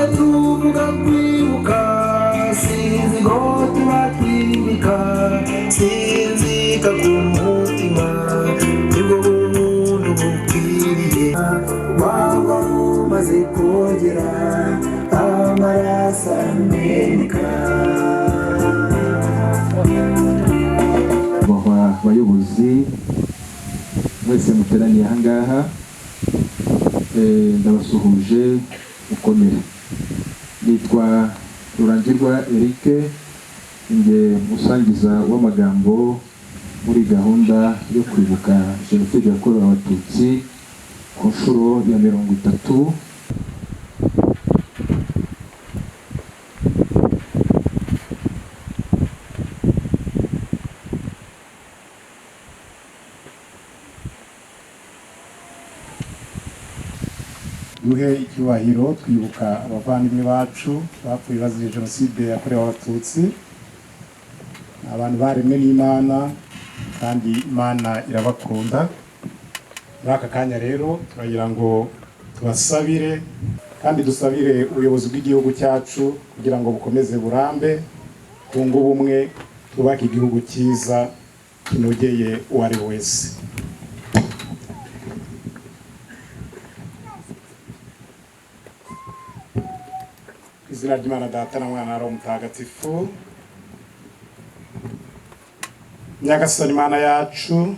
tuvuga kwibuka sinzi ngo tubatwimika sinzika ku mutima nibwo buntu bukwiriye waba umaze kogera amaraso ameneka. Abayobozi mwese muteraniye aha ngaha ndabasuhuje mukomere. Nitwa Rurangirwa Eric, nge musangiza w'amagambo muri gahunda yo kwibuka Jenoside yakorewe Abatutsi ku nshuro ya 30. Duhe icyubahiro twibuka abavandimwe bacu bapfuye bazize Jenoside yakorewe Abatutsi. Abantu baremwe n'Imana kandi Imana irabakunda. Muri aka kanya rero turagira ngo tubasabire kandi dusabire ubuyobozi bw'igihugu cyacu kugira ngo bukomeze burambe, kunga ubumwe, twubake igihugu cyiza kinogeye uwo ari we wese. Izina ry'Imana Data na Mwana na Roho Mutagatifu. Nyagasani Imana yacu,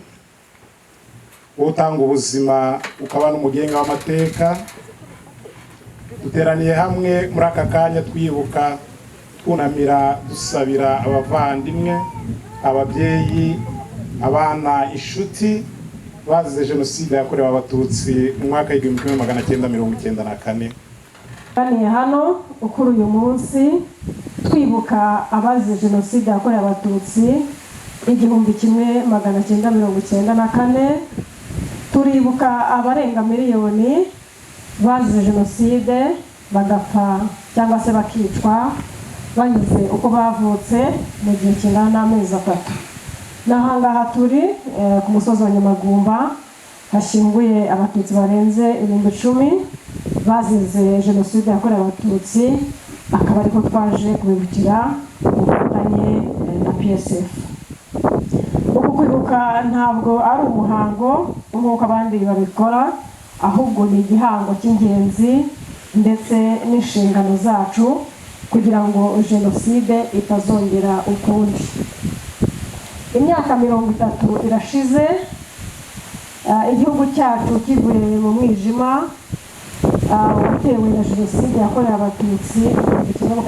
utanga ubuzima ukaba n'umugenga w'amateka, duteraniye hamwe muri aka kanya twibuka twunamira dusabira abavandimwe, ababyeyi, abana, inshuti bazize Jenoside yakorewe Abatutsi mu mwaka w'1994. Baniye hano ukuri uyu munsi twibuka abazize Jenoside yakorewe Abatutsi 1994. Turibuka abarenga miliyoni bazize Jenoside bagapfa cyangwa se bakicwa banyuze uko bavutse mu gihe kingana n'amezi 3. Nahangaha turi ku musozi wa Nyamagumba hashinguye Abatutsi barenze 10,000 bazize Jenoside yakorewe Abatutsi, akaba ariko twaje kubibukira ubufatanye na PSF. Uku kwibuka ntabwo ari umuhango nk'uko abandi babikora, ahubwo ni igihango cy'ingenzi ndetse n'inshingano zacu kugira ngo Jenoside itazongera ukundi. Imyaka 30 irashize igihugu cyacu kivuye mu mwijima watewe na Jenoside yakorewe Abatutsi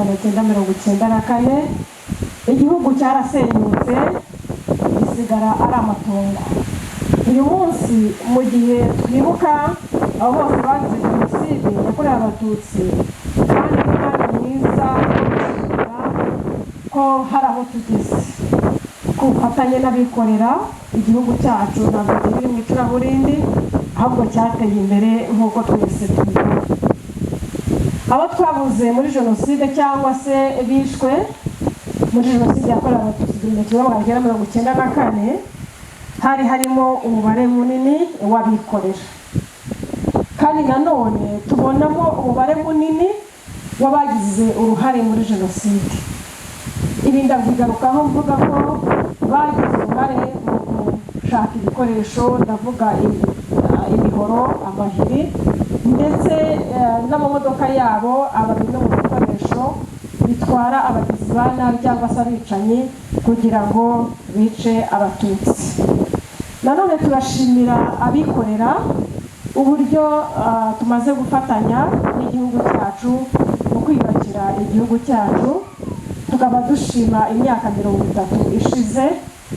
1994. Igihugu cyarasenyutse gisigara ari amatongo. Uyu munsi mu gihe twibuka abo bose bazize Jenoside yakorewe Abatutsi, kandi umwanya mwiza ko hari aho tugeze ku bufatanye n'abikorera. Igihugu cyacu ntabwo kiri mu icuraburindi, ahubwo cyateye imbere nk'uko twese tubibona. Abo twabuze muri Jenoside cyangwa se bishwe muri Jenoside yakorewe Abatutsi 1994 hari harimo umubare munini w'abikorera, kandi nanone tubonamo umubare munini w'abagize uruhare muri Jenoside. Ibi ndabigarukaho mvuga ko bagize uruhare mu gushaka ibikoresho, ndavuga imihoro, amahiri ndetse n'amamodoka yabo abari no mu bikoresho bitwara abagizi ba nabi cyangwa se abicanyi kugira ngo bice Abatutsi. Nanone turashimira abikorera uburyo tumaze gufatanya n'igihugu cyacu mu kwiyubakira igihugu cyacu. Tukaba dushima imyaka 30 ishize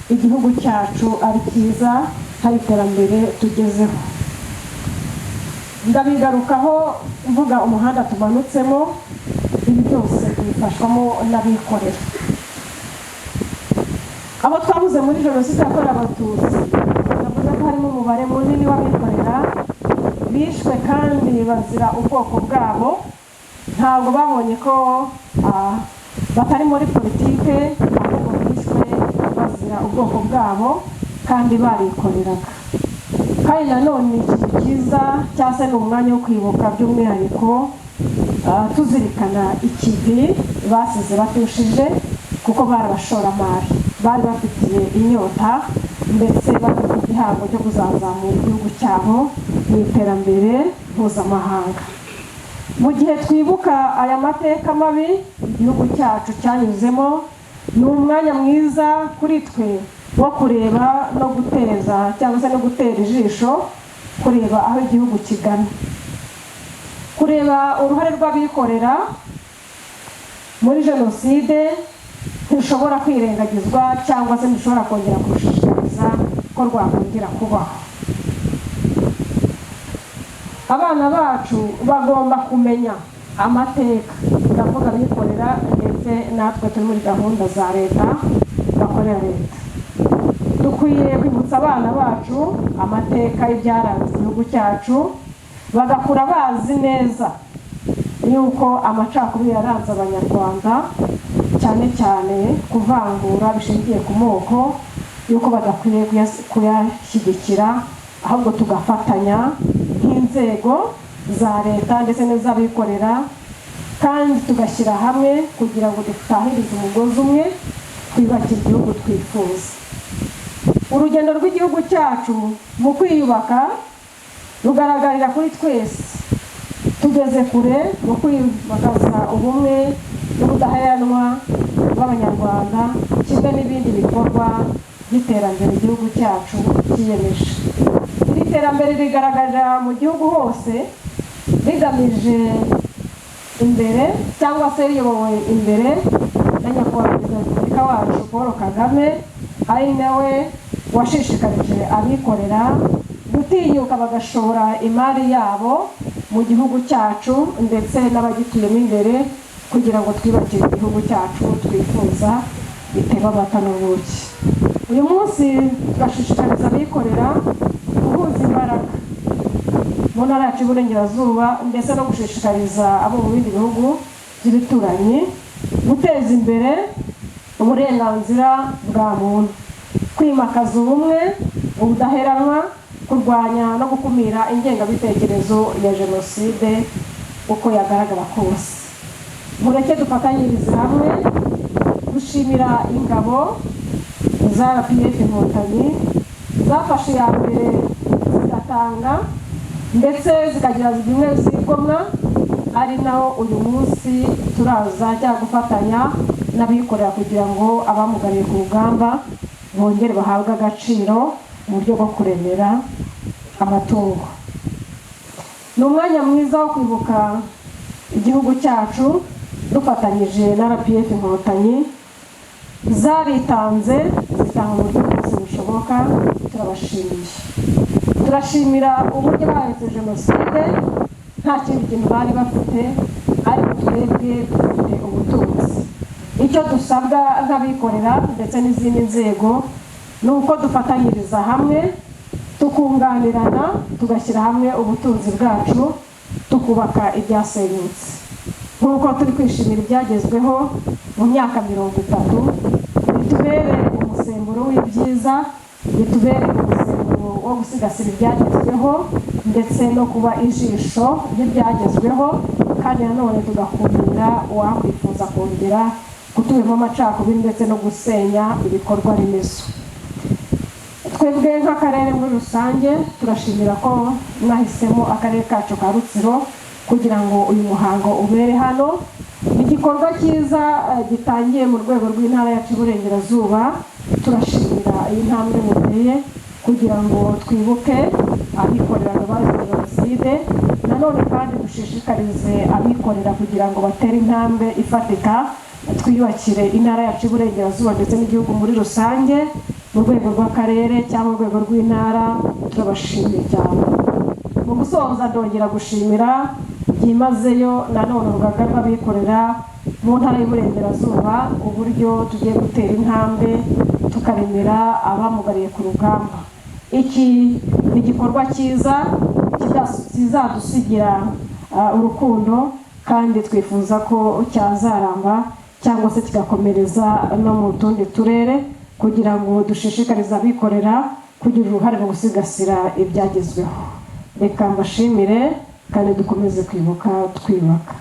igihugu cyacu ari cyiza, hari iterambere tugezeho. Ndabigarukaho mvuga umuhanda tumanutsemo, ibi byose tubifashwamo n'abikorera. Abo twabuze muri Jenoside yakorewe Abatutsi navuze ko harimo umubare munini w'abikorera bishwe kandi bazira ubwoko bwabo. Ntabwo babonye ko batari muri politike, ahubwo bishwe bazira ubwoko bwabo kandi barikoreraga. Kandi nanone ikintu cyiza cyase ni umwanya wo kwibuka by'umwihariko tuzirikana ikivi basize batushije kuko bari abashoramari bari bafitiye inyota ndetse bafite igihango cyo kuzazamura igihugu cyabo mu iterambere mpuzamahanga. Mu gihe twibuka aya mateka mabi igihugu cyacu cyanyuzemo, ni umwanya mwiza kuri twe wo kureba no guteza cyangwa se no gutera ijisho kureba aho igihugu kigana, kureba uruhare rw'abikorera muri jenoside ntishobora kwirengagizwa cyangwa se ntishobora kongera kurushishikariza ko rwakongera kubaho. Abana bacu bagomba kumenya amateka, ndavuga abikorera ndetse natwe turi muri gahunda za leta bakorera leta. Dukwiye kwibutsa abana bacu amateka y'ibyaranze igihugu cyacu, bagakura bazi neza yuko amacakubiri yaranze abanyarwanda, cyane cyane kuvangura bishingiye ku moko, yuko badakwiye kuyashyigikira, ahubwo tugafatanya nk'inzego za leta ndetse n'iz'abikorera, kandi tugashyira hamwe kugira ngo dutahirize umugozi umwe, twubakire igihugu twifuza. Urugendo rw'igihugu cyacu mu kwiyubaka rugaragarira kuri twese. Tugeze kure mu kwimakaza ubumwe n'ubudaheranwa bw'abanyarwanda, kimwe n'ibindi bikorwa by'iterambere igihugu cyacu cyiyemeje. Iri terambere rigaragarira mu gihugu hose, rigamije imbere cyangwa se riyobowe imbere na nyakubahwa perezida wa repubulika wacu Paul Kagame, ari nawe washishikarije abikorera gutinyuka bagashora imari yabo mu gihugu cyacu ndetse n'abagituyemo imbere, kugira ngo twibakire igihugu cyacu twifuza biteba amata n'ubuki. Uyu munsi tugashishikariza abikorera guhuza imbaraga mu ntara yacu y'Iburengerazuba ndetse no gushishikariza abo mu bindi bihugu by'ibituranyi guteza imbere uburenganzira bwa muntu, kwimakaza ubumwe, ubudaheranwa, kurwanya no gukumira ingengabitekerezo ya jenoside uko yagaragara kose. Mureke dufatanyirize hamwe gushimira ingabo za RPF Inkotanyi zafashe iya mbere zigatanga ndetse zikagira zimwe zigomwa, ari naho uyu munsi turaza cyangwa gufatanya n'abikorera kugira ngo abamugariye ku rugamba bongere bahabwe agaciro mu buryo bwo kuremera amatungo. Ni umwanya mwiza wo kwibuka igihugu cyacu dufatanyije na RPF Inkotanyi zaritanze zitanga mu buryo bwose bushoboka. Turabashimiye, turashimira uburyo bahetse jenoside nta kindi kintu bari bafite, ariko twebwe dufite ubutunzi. Icyo dusabwa nk'abikorera ndetse n'izindi nzego ni uko dufatanyiriza hamwe, tukunganirana, tugashyira hamwe ubutunzi bwacu, tukubaka ibyasenyutse. Nk'uko turi kwishimira ibyagezweho mu myaka 30, bitubere umusemburo w'ibyiza, bitubere umusemburo wo gusigasira ibyagezweho ndetse no kuba ijisho ry'ibyagezweho, kandi nanone tugakumira uwakwifuza kongera kutubemo amacakubiri ndetse no gusenya ibikorwa remezo. Twebwe nk'akarere muri rusange turashimira ko mwahisemo akarere kacu ka Rutsiro kugira ngo uyu muhango ubere hano. Igikorwa cyiza gitangiye mu rwego rw'intara yacu y'Iburengerazuba. Turashimira iyi ntambwe muteye kugira ngo twibuke abikorera bazize jenoside, nanone kandi dushishikarize abikorera kugira ngo batere intambwe ifatika, twiyubakire intara yacu y'Iburengerazuba ndetse n'igihugu muri rusange. Mu rwego rw'akarere cyangwa mu rwego rw'intara turabashimiye cyane. Mu gusoza ndongera gushimira byimazeyo nanone urugaga rw'abikorera mu ntara y'Iburengerazuba uburyo tugiye gutera intambwe tukaremera abamugariye ku rugamba. Iki ni igikorwa cyiza kizadusigira urukundo, kandi twifuza ko cyazaramba cyangwa se kigakomereza no mu tundi turere, kugira ngo dushishikarize abikorera kugira uruhare mu gusigasira ibyagezweho. Reka mbashimire kandi dukomeze kwibuka twiyubaka.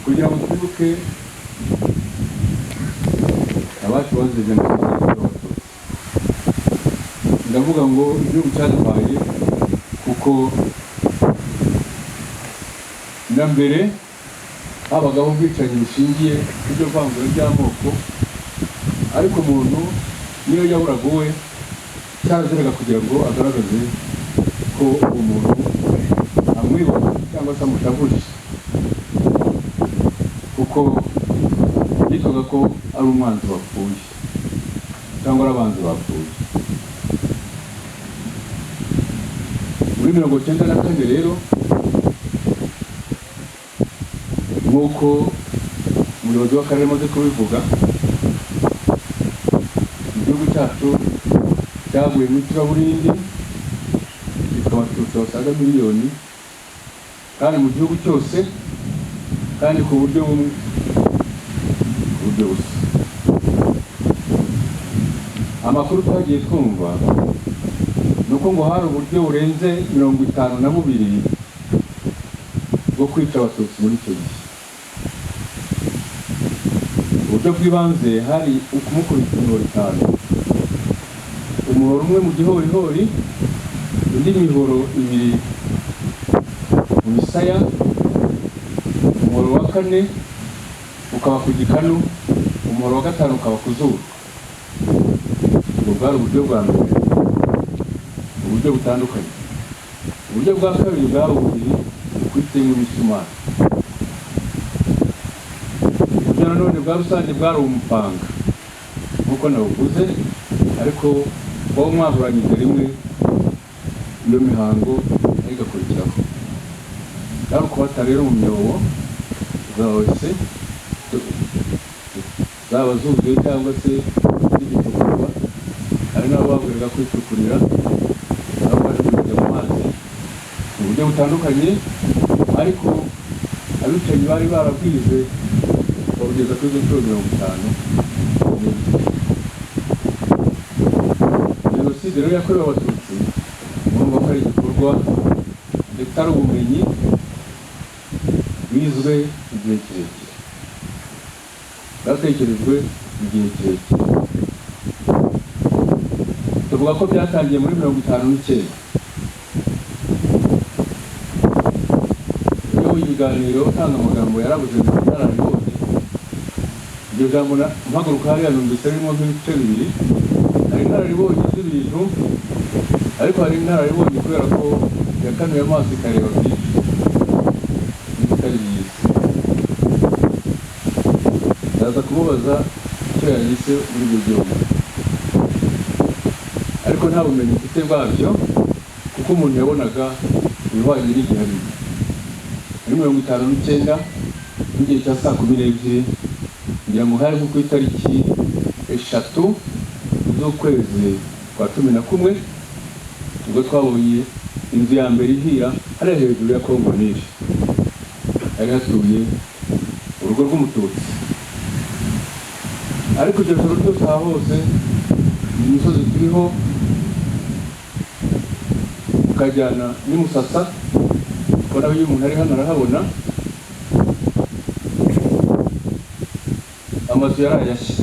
kugira ngo twibuke abacu bazize jenoside yakorewe abatutsi. Ndavuga ngo igihugu cyadutwaye kuko na mbere habagaho ubwicanyi bushingiye ku byo vangura ry'amoko, ariko umuntu niyo yaburaga uwe cyaraziraga kugira ngo agaragaze ko umuntu amwibuka cyangwa se amushavuje, kuko yitwaga ko ari umwanzi wapfuye cyangwa ari abanzi bapfuye. Muri 1994 rero, nk'uko umuyobozi w'akarere amaze kubivuga, igihugu cyacu cyaguye mu icuraburindi, bikaba abatutsi basaga miliyoni, kandi mu gihugu cyose, kandi ku buryo bumwe, ku buryo busa. Amakuru twagiye twumva ni uko ngo hari uburyo burenze 52 bwo kwica abatutsi muri icyo gihe. Uburyo bw'ibanze hari ukumukubita imihoro 5, umuhoro umwe mu gihorihori, undi mihoro 2 mu misaya, umuhoro wa 4 ukaba ku gikanu, umuhoro wa 5 ukaba ku zuru. Ubwo bwari uburyo bwa mbere, uburyo butandukanye. Uburyo bwa kabiri bwari ububiri kwitema imisumari. Uburyo nanone bwa rusange bwari umupanga nk'uko nabuvuze, ariko wowe mwahuranyije rimwe iyo mihango igakurikiraho. Kandi ukubata rero mu myobo za wese, zaba zuzuye cyangwa se zigitukurwa, hari n'abo bagurira kwitukurira, nabo baje kujya mu mazi mu buryo butandukanye, ariko abicanyi bari barabwize babugeza kuri 50. Jenoside rero yakorewe abatutsi, murumva ko ari igikorwa ndetse ari ubumenyi bizwe igihe kirekire, bwatekerejwe igihe kirekire. Tuvuga ko byatangiye muri 59. Iyo ikiganiro utanga amagambo yarabuze n'inararibonye. Iryo jambo mpaguruka hariya numvise ririmo nk'ibice bibiri. Hari inararibonye z'ibintu, ariko hari inararibonye kubera ko yakanuye amaso ikareba byinshi bitari byiza. Ndaza kumubaza icyo yanyise muri ibyo byombi, ariko nta bumenyi mfite bwabyo, kuko umuntu yabonaga ibihwanye n'igihe ari muri 59 n'igihe cya saa 12, ngira ngo hari nko ku itariki 3 z'ukwezi kwa 11, ubwo twabonye inzu ya mbere ihira hariya hejuru ya Kongo Nili. Hari hatuye urugo rw'umututsi, ariko iryo joro ryose aha hose imisozi turiho, ukajyana n'imusasa, ubona iyo umuntu ari hano arahabona, amazu yarayashye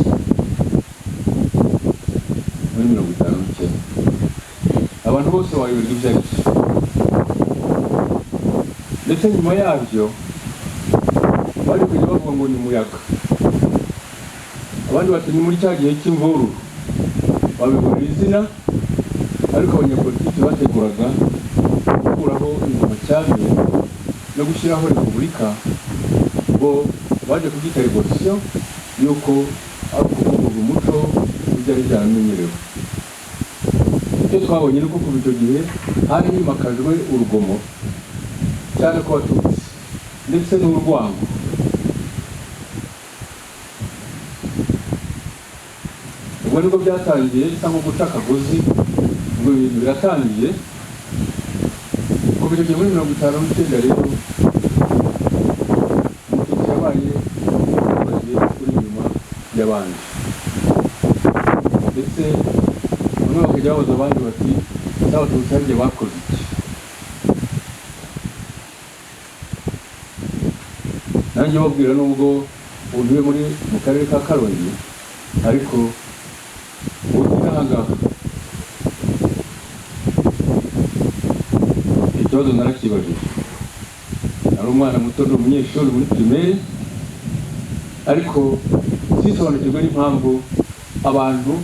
muri 59. Abantu bose bayoberwa ibyo ari byo, ndetse nyuma yabyo bari kujya bavuga ngo ni umuyaga, abandi bati ni muri cya gihe cy'imvururu, babibonera izina. Ariko abanyapolitiki bateguraga gukuraho ingoma cyane no gushyiraho repubulika, bo baje kubyita revolution, yuko ari ukuvugurura umuco w'ibyari byaramenyerewe. Icyo twabonye ni uko kuva icyo gihe hari himakajwe urugomo cyane ku Batutsi ndetse n'urwango. Ubwo nibwo byatangiye bisa nko guca akagozi, ubwo ibintu biratangiye. Kuva icyo gihe muri 59 rero, Umututsi yabaye bagiye kuri nyuma y'abandi, ndetse bamwe bakajya babaza abandi bati n'Abatutsi hari igihe bakoze iki. nanjye babwira nubwo uvuye mu karere ka Karongi ariko ubundi ahangaha ikibazo narakibajije. Ari umwana muto n'umunyeshuri muri primaire ariko sisobanukirwa n'impamvu abantu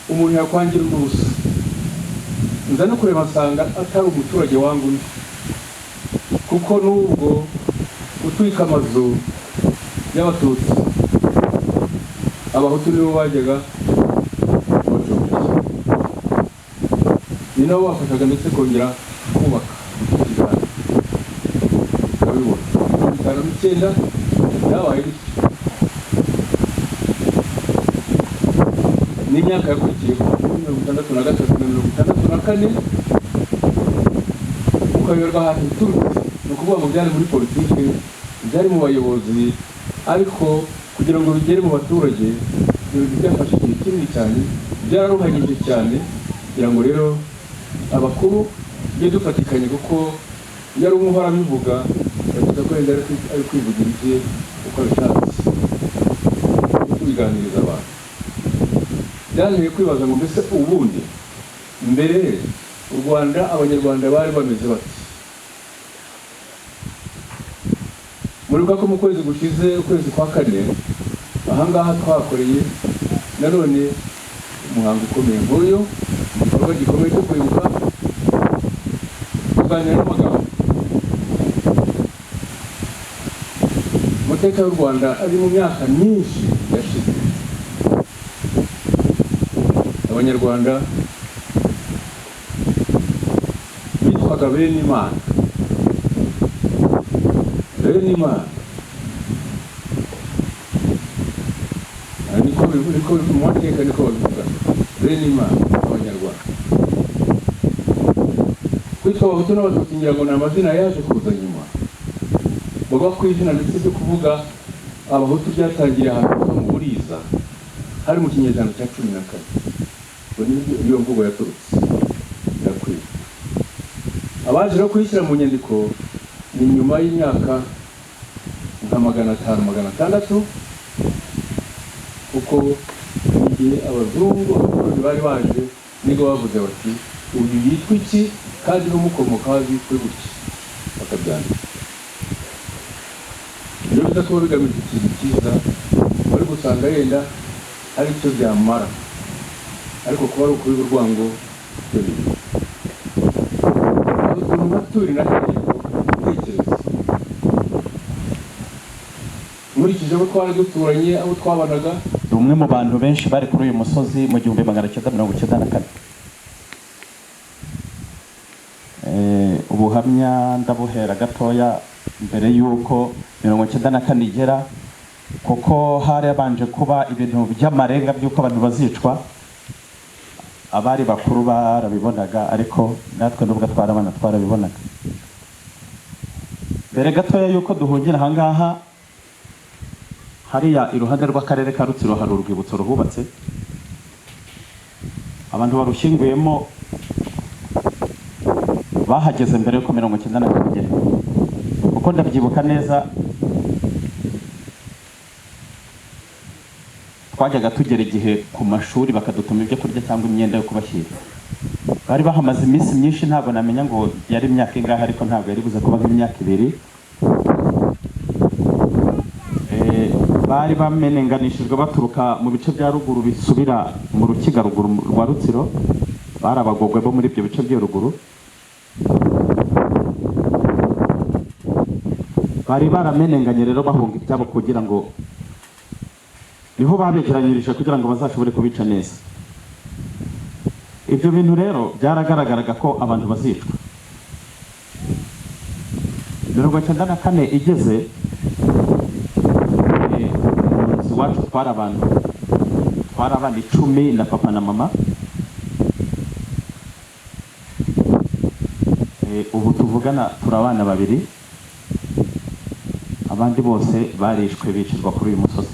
umuntu yakwangira ubusa. Nza no kureba nsanga atari umuturage wangu undi, kuko nubwo gutwika amazu y'abatutsi abahutu nibo bajyaga bacumbika, ni nabo bafashaga ndetse kongera kubaka ukabibona. 1959 byabaye bityo n'imyaka yakurikiyeho 1963 na 1964 ukayoberwa ahantu biturutse. Ni ukuvuga ngo byari muri politiki, byari mu bayobozi, ariko kugira ngo bigere mu baturage ibintu byafashe igihe kinini cyane, byararuhanyije cyane, kugira ngo rero abakuru tujye dufatikanye, kuko iyo ari umuhora abivuga bavuga ko yenda ari kwivugira ibye uko abishatse, kubiganiriza abantu. Byanteye kwibaza ngo mbese ubundi mbere u Rwanda abanyarwanda bari bameze bati? Muribuka ko mu kwezi gushize, ukwezi kwa kane, ahangaha twakoreye nanone umuhango ukomeye nk'uyu, igikorwa gikomeye cyo kwibuka, kuganira n'amagambo. Amateka y'u Rwanda ari mu myaka myinshi yashize. Abanyarwanda bitwaga bene Imana. Bene Imana niko mu mateka niko babivuga, bene Imana Abanyarwanda. Kwitwa abahutu n'abatutsi ngira ngo ni amazina yaje kuza nyuma. Bavuga ko izina ndetse ryo kuvuga abahutu byatangiye ahantu mu Buriza hari mu kinyejana cya 14. Iyo mvugo yaturutse irakwiye. Abaje no kuyishyira mu nyandiko ni nyuma y'imyaka nka 500-600, kuko igihe abazungu bari baje nigo bavuze bati uyu yitwa iki kandi n'umukomoka witwa gutya, bakabyandika. Ibyo bidatuma bigamije ikintu cyiza, bari gusanga yenda ari cyo byamara, ariko kuba ari ukubiba urwango byo bibi. Ukuntu naturi na tekereza nkurikije abo twari duturanye, abo twabanaga. Ni umwe mu bantu benshi bari kuri uyu musozi mu 1994. Ubuhamya ndabuhera gatoya mbere y'uko 1994 igera, kuko hari abanje kuba ibintu by'amarenga by'uko abantu bazicwa. Abari bakuru barabibonaga, ariko natwe nubwo twarabana twarabibonaga. Mbere gatoya y'uko duhungira ahangaha, hariya iruhande rw'akarere ka Rutsiro hari urwibutso ruhubatse, abantu barushyinguyemo bahageze mbere yuko 1994 igera, kuko ndabyibuka neza. Twajyaga tugera igihe ku mashuri bakadutuma ibyo kurya cyangwa imyenda yo kubashyira. Bari bahamaze iminsi myinshi, ntabwo namenya ngo yari imyaka ingahe, ariko ntabwo yari buze kuba nk'imyaka 2. Bari bamenenganishijwe baturuka mu bice bya ruguru bisubira mu Rukiga ruguru rwa Rutsiro. Bari abagogwe bo muri ibyo bice byo ruguru. Bari baramenenganye rero bahunga ibyabo kugira ngo niho babegeranyirije kugira ngo bazashobore kubica neza. Ibyo bintu rero byaragaragaraga ko abantu bazicwa. 1994 igeze, iwacu twari abana 10 na papa na mama. Ubu tuvugana turi abana 2, abandi bose barishwe bicirwa kuri uyu musozi.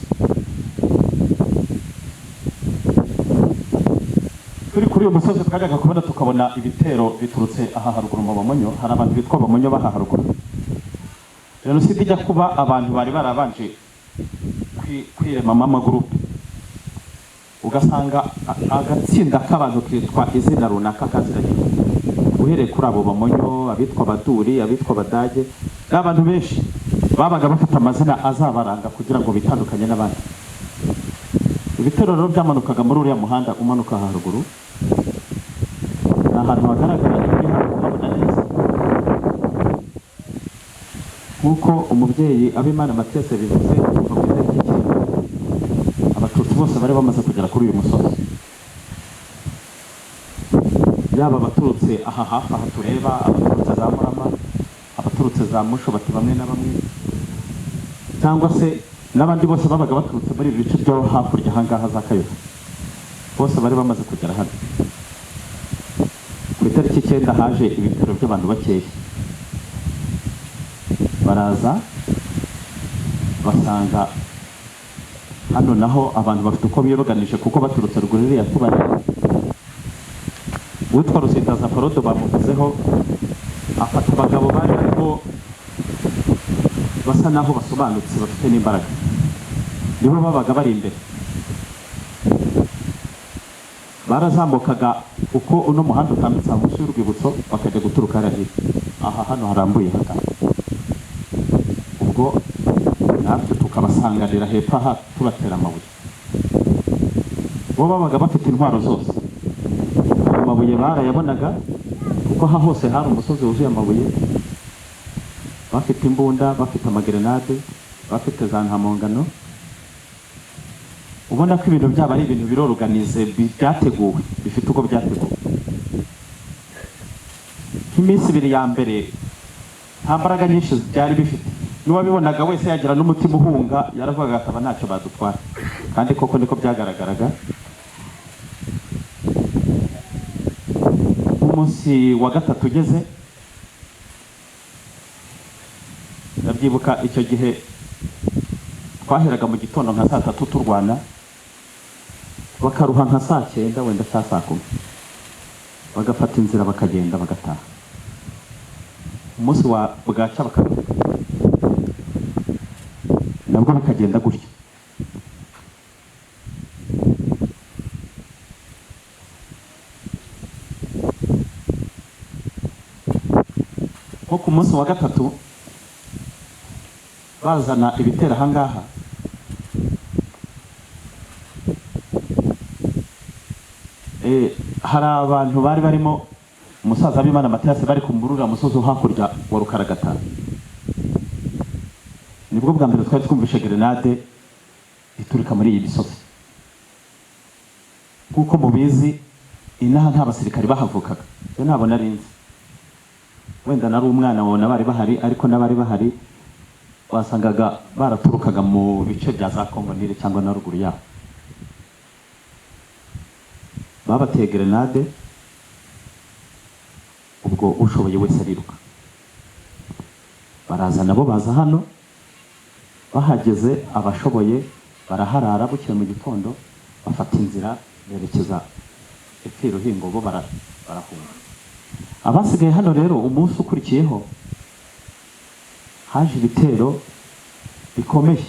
Kuri uyu musozi twajyaga kubona tukabona ibitero biturutse aha haruguru mu Bamonyo. Hari abantu bitwa Bamonyo baha haruguru. jenoside ijya kuba abantu bari barabanje kwiremamo amagurupe, ugasanga agatsinda k'abantu kitwa izina runaka kaziranye, uhereye kuri abo bamonyo, abitwa baduri, abitwa badage, n'abantu benshi babaga bafite amazina azabaranga kugira ngo bitandukanye n'abandi. Ibitero rero byamanukaga muri uriya muhanda umanuka haruguru, ni ahantu hagaragara ibiri habona neza, nk'uko umubyeyi Abimana Mathias bivuze kuva ku itariki icyenda abatutsi bose bari bamaze kugera kuri uyu musozi, yaba abaturutse aha hafi aha tureba, abaturutse za Murama, abaturutse za Mushobati bamwe na bamwe, cyangwa se n'abandi bose babaga baturutse muri ibi bice byo hakurya ahangaha za Kayovu, bose bari bamaze kugera hano. Ku itariki icyenda haje ibitero by'abantu bakeya, baraza basanga hano naho abantu bafite uko biyoganije, kuko baturutse ruguru iriya tubari, uwitwa Rusitaza Forodo bamuvuzeho, afata abagabo bari barimo basa naho basobanutse bafite n'imbaraga, nibo babaga bari imbere. Barazamukaga uko uno muhanda utambitse munsi y'urwibutso bakajya guturuka hariya aha hano harambuye hagana, ubwo natwe tukabasanganira hepfo aha tubatera amabuye. Bo babaga bafite intwaro zose, amabuye barayabonaga kuko aha hose hari umusozi wuzuye amabuye, bafite imbunda, bafite amagerenade, bafite za ntamongano, ubona ko ibintu byaba ari ibintu biroruganize, byateguwe, bifite uko byateguwe. Nk'iminsi ibiri ya mbere nta mbaraga nyinshi byari bifite, n'uwabibonaga wese yagira n'umutima uhunga, yaravugaga akaba ntacyo badutwara, kandi koko niko byagaragaraga. Umunsi wa gatatu ugeze, ndabyibuka icyo gihe twaheraga mu gitondo nka saa 3 turwana, bakaruha nka saa 9 wenda saa 10, bagafata inzira bakagenda bagataha. Umunsi wa bwaca bakaruha nabwo bakagenda gutyo. Nko ku munsi wa gatatu bazana ibitera ahangaha, hari abantu bari barimo umusaza Abimana Mathias bari kumburura umusozi hakurya wa Rukaragata. Nibwo bwa mbere twari twumvishe grenade iturika muri iyi misozi. Kuko mubizi inaha nta basirikari bahavukaga, yo ntabona arinzi, wenda nari umwana wabona bari bahari, ariko n'abari bahari wasangaga baraturukaga mu bice bya za Kongo Nile cyangwa na ruguru yaho. Babateye grenade, ubwo ushoboye wese ariruka. Baraza nabo baza hano, bahageze abashoboye baraharara, bukeye mu gitondo bafata inzira berekeza epfo Ruhingo, bo barahunga. Abasigaye hano rero umunsi ukurikiyeho haje ibitero bikomeye,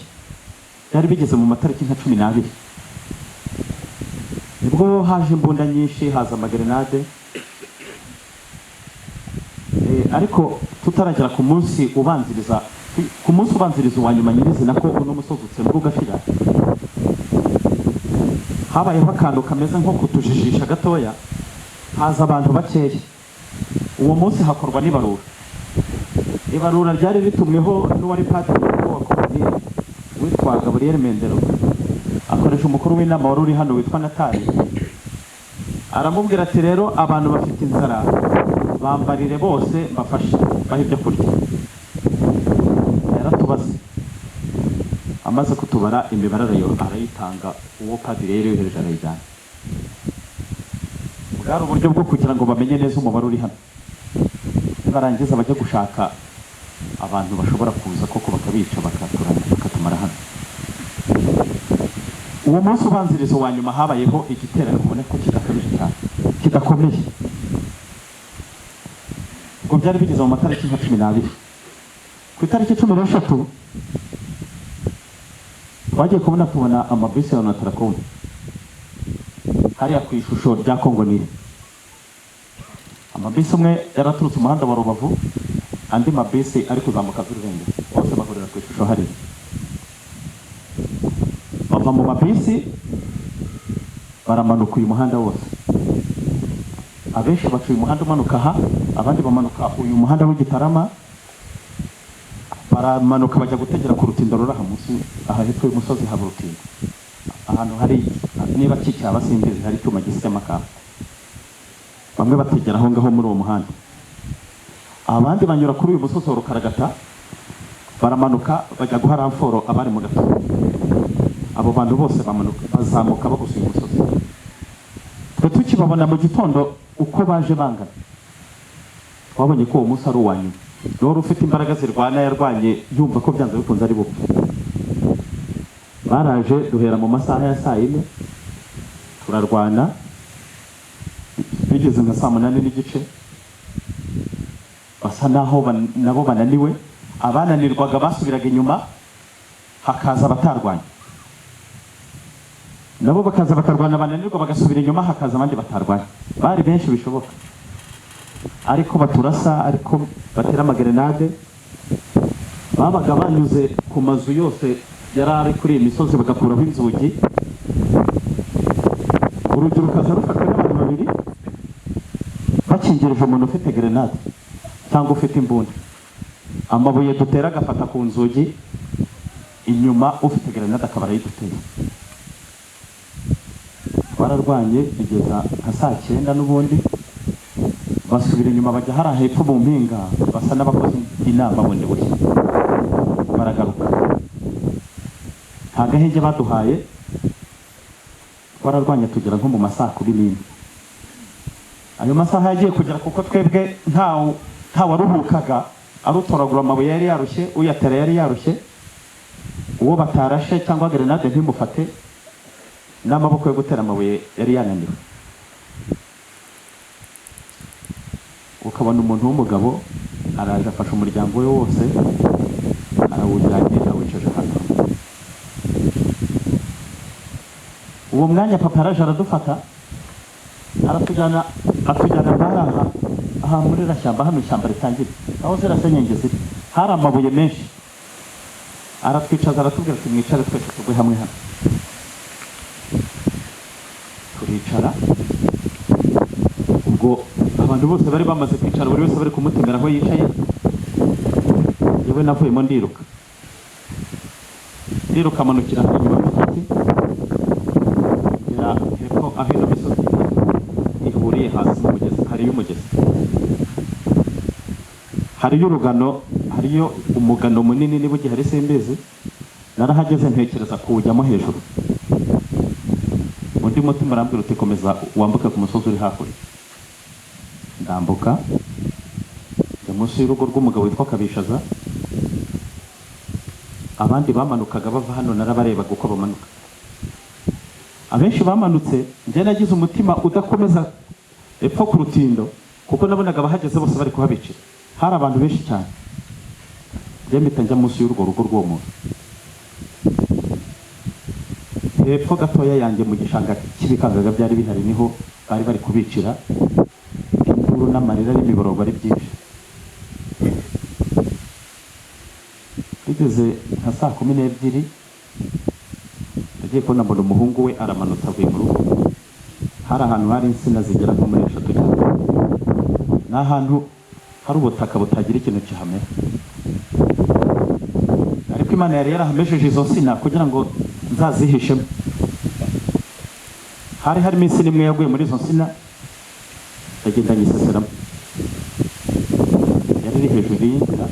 byari bigeze mu matariki nka 12, nibwo haje imbunda nyinshi, haza amagrenade. Ariko tutaragera ku munsi ubanziriza, uwa nyuma nyirizina ko uno musozi utsembuka ugashira, habayeho akantu kameze nko kutujijisha gatoya, haza abantu bakeya. Uwo munsi hakorwa n'ibarura. Ibarura ryari ritumweho n'uwari padiri wa Komine witwa Gabriel Mendero, akoresha umukuru w'inama wari uri hano witwa Natali. Aramubwira ati rero abantu bafite inzara bambarire bose bafashe bahe ibyo kurya. Yaratubaze, amaze kutubara imibare arayitanga, uwo padiri yari yohereje arayijyana. Bwari uburyo bwo kugira ngo bamenye neza umubare uri hano, barangiza bajya gushaka abantu bashobora kuza koko bakabica bakatumara hano. Uwo munsi ubanziriza wa nyuma habayeho igiterane kubona ko kidakabije cyane, kidakomeye. Ubwo byari bigeze mu matariki nka 12, ku itariki 13 twagiye tubona amabisi ya Onatracom hariya ku ishusho rya Kongo Nile. Amabisi umwe yaraturutse umuhanda wa Rubavu, andi mabisi ari kuzamuka Rurenge, bose bahurira ku ishusho hariya. Bava mu mabisi baramanuka uyu muhanda wose. Abenshi bacuye umuhanda umanuka aha, abandi bamanuka uyu muhanda w'Igitarama, baramanuka bajya gutegera ku rutindo ruraha munsi aha hepfo y'umusozi haba urutindo. Ahantu hari niba kicyaba simbizi hari cyuma gisema ka. Bamwe bategera aho ngaho muri uwo muhanda. Abandi banyura kuri uyu musozi wa Rukaragata, baramanuka bajya guha ramforo abari mu gato. Abo bantu bose bamanuka bazamuka bagusuye umusozi. Twe tukibabona mu gitondo uko baje bangana, twabonye ko uwo munsi ari uwanyu. Noro ufite imbaraga zirwana yarwanye yumva ko byanze bikunze ari bupfe. Baraje duhera mu masaha ya saa 4 turarwana, bigeze nka saa 8:30 basa naho nabo bananiwe. Abananirwaga basubiraga inyuma, hakaza abatarwanya, nabo bakaza bakarwana, bananirwa bagasubira inyuma, hakaza abandi batarwanya. Bari benshi bishoboka, ariko baturasa, ariko batera amagerenade. Babaga banyuze ku mazu yose yari ari kuri iyi misozi bagakuraho inzugi, urugi rukaza rufatwa n'abantu babiri bakingirije umuntu ufite gerenade cyangwa ufite imbunda. Amabuye dutera agafata ku nzugi, inyuma ufite gerenade akaba arayidutera. Bararwanye bigeza nka saa 9 n'ubundi basubira inyuma bajya hara hepfo mu mpinga, basa n'abakoze inama bundi bushya baragaruka. Nta gahenge baduhaye, bararwanya tugera nko mu masaha 10. Ayo masaha yagiye kugera kuko twebwe nta waruhukaga, arutoragura amabuye yari yarushye, uyatera yari yarushye. Uwo batarashe cyangwa grenade ntimufate, n'amaboko yo gutera amabuye yari yananiwe. Ukabona umuntu w'umugabo araje afasha umuryango we wose, arawujyanye awicaje hano. Uwo mwanya papa araje aradufata, atujyana aha muri rashyamba, hano ishyamba ritangira aho zirasenyenge ziri, hari amabuye menshi. Aratwicaza aratubwira ati mwicare twese tugwe hamwe hano. Turicara, ubwo abantu bose bari bamaze kwicara, buri wese bari kumutemera aho yicaye. Yewe navuyemo ndiruka amanukira inyuma y'igiti, ya hepfo aho ino misozi ihuriye hasi mu mugezi, hariyo umugezi, hariyo urugano, hariyo umugano munini niba ugihari simbizi. Narahageze ntekereza kuwujyamo hejuru, undi mutima arambwira uti komeza wambuke ku musozi uri hakurya. Ndambuka njya munsi y'urugo rw'umugabo witwa Kabishaza. Abandi bamanukaga bava hano narabarebaga uko bamanuka. Abenshi bamanutse, njye nagize umutima udakomeza epfo ku rutindo kuko nabonaga bahageze bose bari kuhabicira. Hari abantu benshi cyane. Njye mpita njya munsi y'urwo rugo rw'uwo muntu. Hepfo gatoya yanjye mu gishanga cy'ibikangaga byari bihari, niho bari bari kubicira. Inkuru n'amarira n'imiborogo ari byinshi. Bigeze nka saa 12 nagiye kubona mbona umuhungu we aramanutse avuye mu rugo. Hari ahantu hari insina zigera nko muri 3 cyane, n'ahantu hari ubutaka butagira ikintu kihamera, ariko Imana yari yarahamejeje izo nsina kugira ngo nzazihishemo. Hari harimo insina imwe yaguye muri izo nsina, ndagenda nyiseseramo. Yari iri hejuru y'inzira,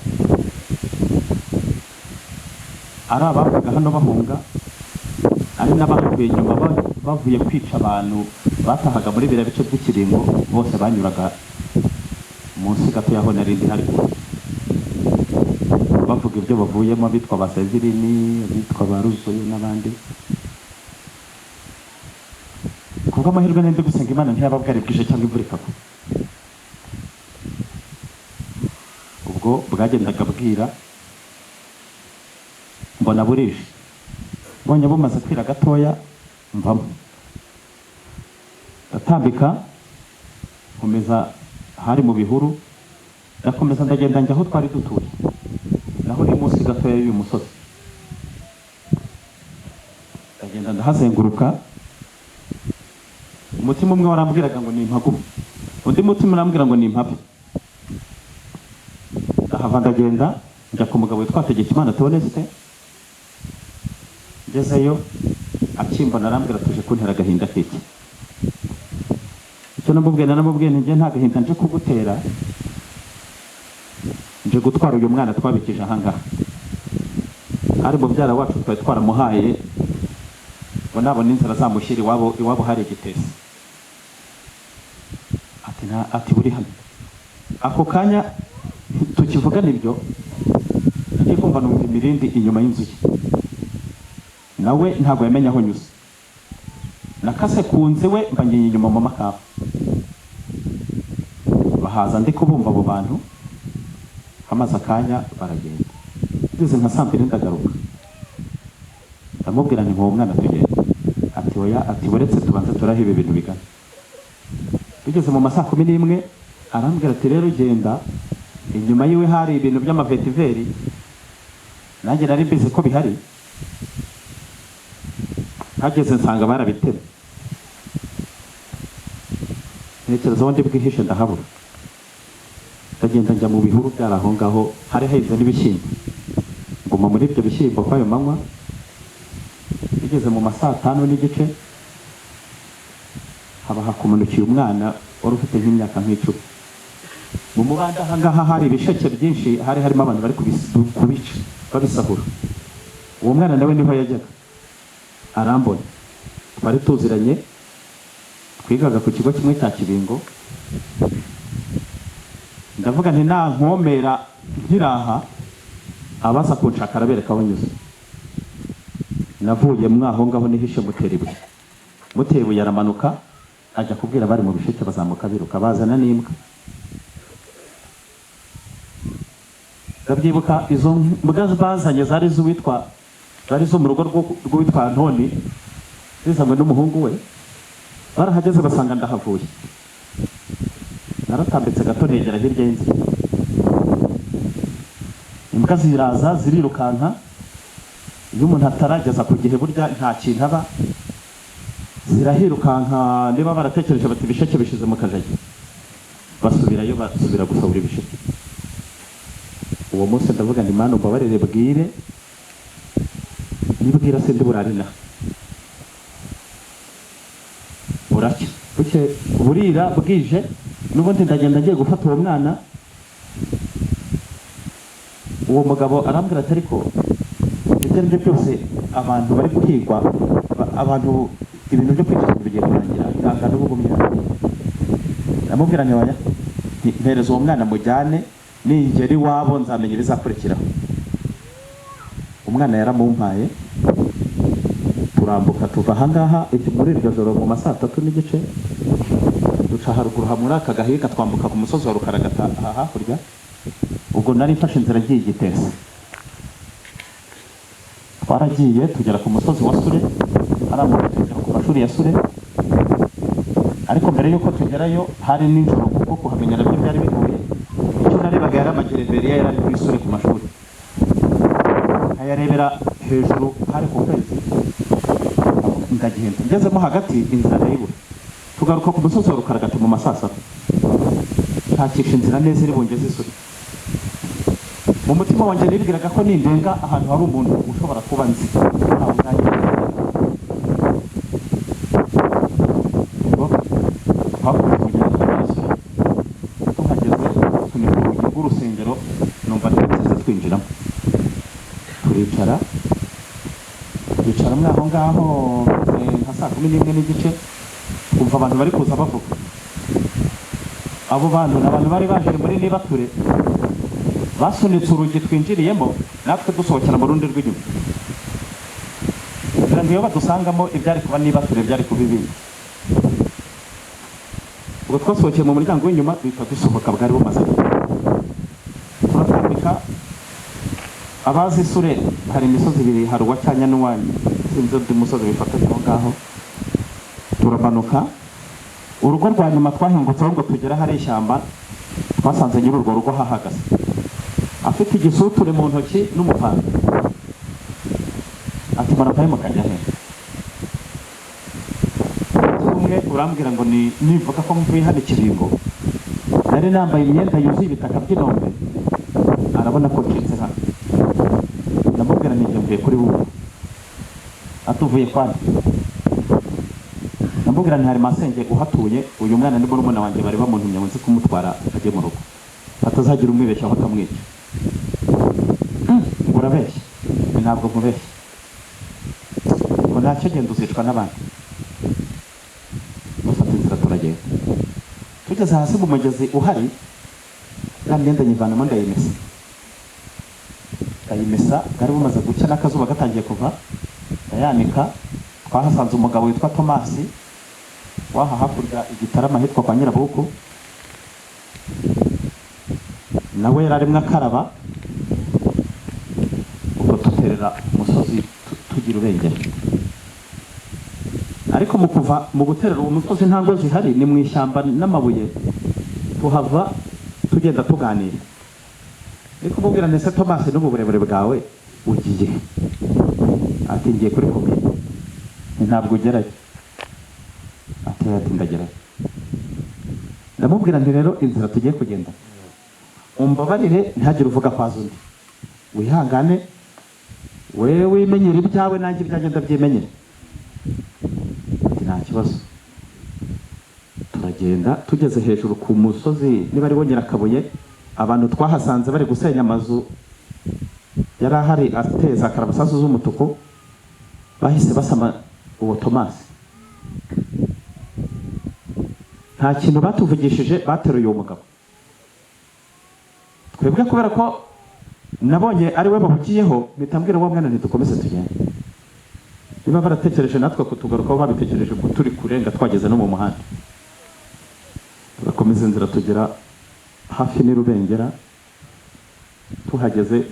ari abavuga hano bahunga, ari n'abavuye inyuma bavuye kwica abantu batahaga muri biriya bice by'ikiringo, bose banyuraga munsi gato yaho narindi hari bavuga ibyo bavuyemo, bitwa ba Severini, bitwa ba Ruzuye n'abandi. Kubwo amahirwe n'indi gusenga Imana ntiyababwari bwije cyangwa imvura ikagwa. Ubwo bwagendaga bwira, mbona burije, mbonye bumaze kwira gatoya mvamo ndatambika nkomeza hari mu bihuru, ndakomeza ndagenda njya aho twari dutuye naho ni munsi gatoya y'uyu musozi, ndagenda ndahazenguruka. Umutima umwe warambwiraga ngo ni impagume, undi mutima urambwira ngo ni impabe. Ndahava ndagenda njya ku mugabo witwa Tegekimana Theoneste, ngezeyo akimbona arambwira tuje kuntera agahinda k'iki. Icyo namubwiye nti nta gahinda nje kugutera, nje gutwara uyu mwana twabikije ahangaha, hari mubyara wacu twari twaramuhaye ngo nabona inzira zamushyira iwabo hari igitesi. Ati buri hano. Ako kanya tukivugana ibyo ngiye kumva numva imirindi inyuma y'inzu ye, nawe ntabwo yamenye aho nyuze. Nakase kunze we mba ngiye inyuma mu makaba, bahaza ndi kubumva abo bantu, hamaze akanya baragenda. Ngeze nka saa mbiri ndagaruka, ndamubwira nti uwo mwana tugenda. Ati oya, ati buretse tubanze turaho ibi bintu bigana. Bigeze mu masaa 11 arambwira ati rero genda. Inyuma yiwe hari ibintu by'amavetiveri, nanjye nari mbizi ko bihari. Hageze nsanga barabitema, ntekereza aho ndi bwihishe ndahabura. Ndagenda njya mu bihuru byari aho ngaho, hari hahinze n'ibishyimbo, nguma muri ibyo bishyimbo kwayo manywa. Bigeze mu masaa 5:15 haba hakumanukiye umwana wari ufite nk'imyaka nk'icumi. Mu mubanda ahangaha hari ibisheke byinshi, hari harimo abantu bari kubica babisahura. Uwo mwana nawe niho yajyaga, arambona, twari tuziranye, twigaga ku kigo kimwe cya Kibingo. Ndavuga nti nkomera nkiraha abaza kunshaka arabereka aho nyuze. Navuye mwaho ngaho nihishe mutera ibuye aramanuka ajya kubwira bari mu bisheke, bazamuka biruka bazana n'imbwa. Ndabyibuka izo mbwa bazanye zari zo mu rugo rw'uwitwa Antoni, zizanywe n'umuhungu we. Barahageze basanga ndahavuye, naratambitse gato negera hirya y'inzu. Imbwa ziraza zirirukanka, iyo umuntu atarageza ku gihe burya nta kintu aba. Zirahirukanka, niba baratekereje bati ibisheke bishize mu kajagi, basubirayo basubira gusahura ibisheke. Uwo munsi ndavuga nti Mana umbabarire bwire, nibwira se ndi burarina. Buracya buke burira bwije, n'ubundi ndagenda ngiye gufata uwo mwana. Uwo mugabo arambwira ati ariko ibyo ari byo byose abantu bari kwigwa, abantu ibintu byo kwica bigiye kurangira, nganga n'ubugumye. Namubwira nti oya, mpereza uwo mwana mujyane, ningera iwabo nzamenya ibizakurikiraho. Umwana yaramumpaye, turambuka tuva ahangaha muri iryo joro mu masaa 3:30, duca haruguru muri aka gahiga twambuka ku musozi wa Rukaragata hakurya. Ubwo nari mfashe inzira ngiye Gitesi. Twaragiye tugera ku musozi wa Sure, aramuka tugera ku mashuri ya Sure. Ariko mbere yuko tugerayo hari nijoro, kuko kuhamenya nabyo byari bigoye. Icyo narebaga yari amagereveriya yari kuri Sure ku mashuri, ayarebera hejuru hari ku kwezi. Ndagenda ngezemo hagati inzira ndayibura, tugaruka ku musozi wa Rukaragata mu masaa 3, ntakisha inzira neza iri bungeze Sure. Mu mutima wanjye nibwiraga ko nindenga ahantu hari umuntu ushobora kuba nzi. Tuhageze tunyura ku rugi rw'urusengero, numva ndetse twinjiramo, turicara mwaho ngaho nka saa 11:15, twumva abantu bari kuza bavuga. Abo bantu n'abantu bari baje muri Nibature, basunitse urugi twinjiriyemo, natwe dusohokera mu rundi rw'inyuma, kugira ngo iyo badusangamo ibyari kuba Nibature byari kuba ibindi. Ubwo twasohokeye mu muryango w'inyuma, duhita dusohoka, bwari bumaze. Turatambika, abazi Sure hari imisozi ibiri, hari uwa Cyanya n'uwa sinzi undi musozi bifatanya aho ngaho. Turamanuka, urugo rwa nyuma twahingutseho ngo tugera hari ishyamba, twasanze nyiri urwo rugo hahagaze afite igisuture mu ntoki n'umupanga. Ati muravayo mukajya he? Umwe urambwira ngo nivuga ko mvuye hano Kibingo, nari nambaye imyenda yuzuye ibitaka by'inombe, arabona ko ncitse hano. Ndamubwira nijye mvuye kuri wowe. Atuvuye kwani? Ndamubwira ntihari masenge uhatuye, uyu mwana ni murumuna wanjye bari bamuntumye ngo nzi kumutwara ajye mu rugo, atazagira umwibeshyaho akamwica. Ngo urabeshya? Ntabwo nkubeshya, ngo ntacyo genda uzicwa n'abandi. Dufata inzira turagenda, tugeze hasi mu mugezi uhari, ya myenda nyivanamo ndayimesa, bwari bumaze gucya n'akazuba gatangiye kuva, ndayanika. Twahasanze umugabo witwa Tomasi waha hakurya Igitarama hitwa kwa Nyirabuku, nawe yari arimo akaraba. Ubwo duterera umusozi tugira urengero, ariko mu kuva mu guterera uwo musozi nta ngo zihari, ni mu ishyamba n'amabuye. Tuhava tugenda tuganira, ariko mubwira nese Tomasi, no mu burebure bwawe ugiye? Ati ngiye kuri komine. Ntabwo ugerayo? Ati ndagerayo. Ndamubwira nti rero inzira tugiye kugenda umbabarire, ntihagire uvuga kwaza undi, wihangane wewe wimenyera ibyawe, nanjye ibyanjye ndabyimenyera. Ati nta kibazo. Turagenda, tugeze hejuru ku musozi niba ari wo Nyirakabuye, abantu twahasanze bari gusenya amazu yari ahari ateye za karabasasu z'umutuku, bahise basama uwo Tomasi. Nta kintu batuvugishije, bateruye uwo mugabo. Twebwe kubera ko nabonye ari we bahugiyeho, mpitambwira uwo mwana ntidukomeze tugende. Niba baratekereje natwe kutugarukaho, babitekereje ko turi kurenga twageze no mu muhanda. Turakomeza inzira tugera hafi n'Irubengera. Tuhageze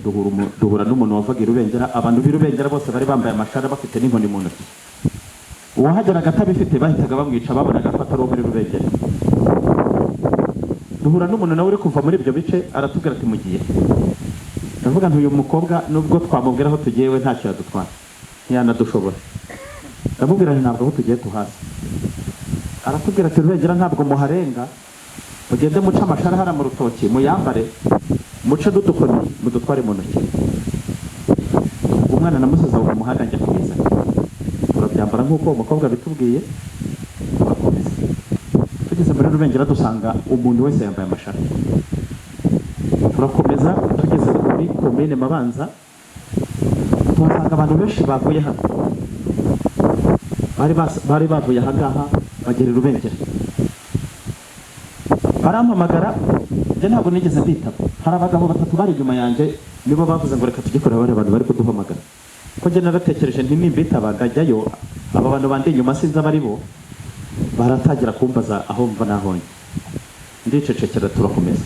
duhura n'umuntu wavaga Irubengera. Abantu b'Irubengera bose bari bambaye amashara bafite n'inkoni mu ntoki. Uwahageraga atabifite bahitaga bamwica, babonaga ko atari uwo muri Rubengera. Duhura n'umuntu nawe uri kuva muri ibyo bice, aratubwira ati mugiye? Ndavuga nti uyu mukobwa nubwo twamubwira aho tugiye we ntacyo yadutwara, ntiyanadushobora. Ndamubwira nti ntabwo aho tugiye tuhazi. Aratubwira ati Rubengera ntabwo muharenga, mugende muce amashara hara mu rutoki, muyambare, muce n'udukoni mudutware mu ntoki. Umwana namusize aho mu muhanda njya kumizana, turabyambara nk'uko umukobwa bitubwiye, turakomeza. Tugeze muri Rubengera dusanga umuntu wese yambaye amashara. Turakomeza, tugeze muri komine Mabanza, tuhasanga abantu benshi bavuye hano, bari bavuye aha ngaha bagera Rubengera. Barampamagara, njye ntabwo nigeze mbitaba. Hari abagabo batatu bari inyuma yanjye, nibo bavuze ngo reka tujye kureba bari abantu bari kuduhamagara. Ko njye naratekereje nti nimbitaba ngajyayo, aba bantu bandi inyuma sinzi abari bo, baratangira kumbaza aho mva nahonye. Ndicecekera, turakomeza.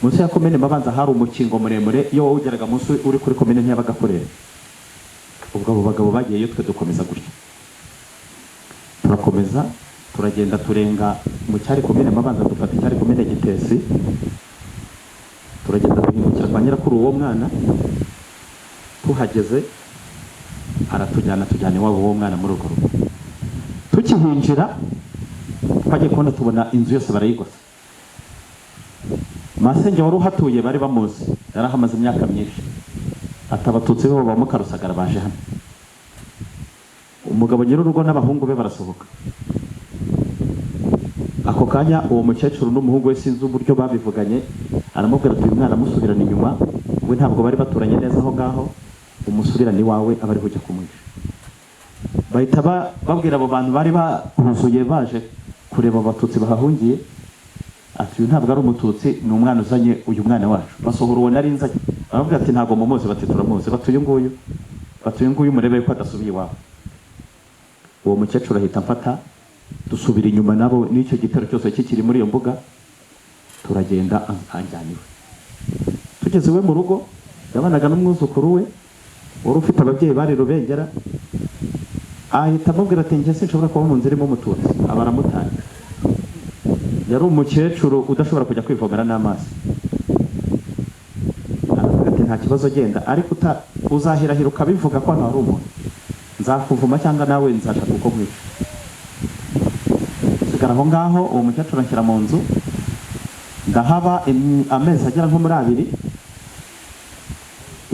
Munsi ya komine Mabanza hari umukingo muremure, iyo wawugeraga munsi uri kuri komine ntiyabagakorera. Ubwo abo bagabo bagiyeyo, twe dukomeza gutya. Turakomeza, turagenda turenga mu cyari komine Mabanza, dufata icyari komine Gitesi. Turagenda duhingukira kwa nyirakuru uwo mwana. Tuhageze aratujyana, tujyana iwabo uwo mwana muri urwo rugo. Tukihinjira twagiye kubona tubona inzu yose barayigose. Masenge wari uhatuye bari bamuzi, yari ahamaze imyaka myinshi. Ati abatutsi bo ba Mukarusagara baje hano. Umugabo nyir'urugo n'abahungu be barasohoka. Ako kanya uwo mukecuru n'umuhungu we sinzi uburyo babivuganye, aramubwira ati uyu mwana amusubirana inyuma, we ntabwo bari baturanye neza aho ngaho, umusubirane iwawe aba ariho ujya kumwica. Bahita babwira abo bantu bari bahuzuye baje kureba abatutsi bahahungiye, ati uyu ntabwo ari umututsi, ni umwana uzanye uyu mwana wacu. Basohora uwo nari nzanye, baramubwira ati ntabwo mumuzi. Bati turamuzi. Batuye nguyu murebe ko adasubiye iwabo. Uwo mukecuru ahita mfata, dusubira inyuma nabo n'icyo gitero cyose kikiri muri iyo mbuga, turagenda anjyana iwe. Tugeze iwe mu rugo, yabanaga n'umwuzukuru we wari ufite ababyeyi bari Rubengera, ahita amubwira ati njye sinshobora kuba mu nzira irimo umututsi, aba aramutanga. Yari umukecuru udashobora kujya kwivomera n'amazi, aravuga ati nta kibazo genda, ariko uzahirahira ukabivuga ko hano hari umuntu, nzakuvuma cyangwa nawe nzashaka uko mwica. Sigara aho ngaho, uwo mukecuru anshyira mu nzu, ndahaba amezi agera nko muri 2.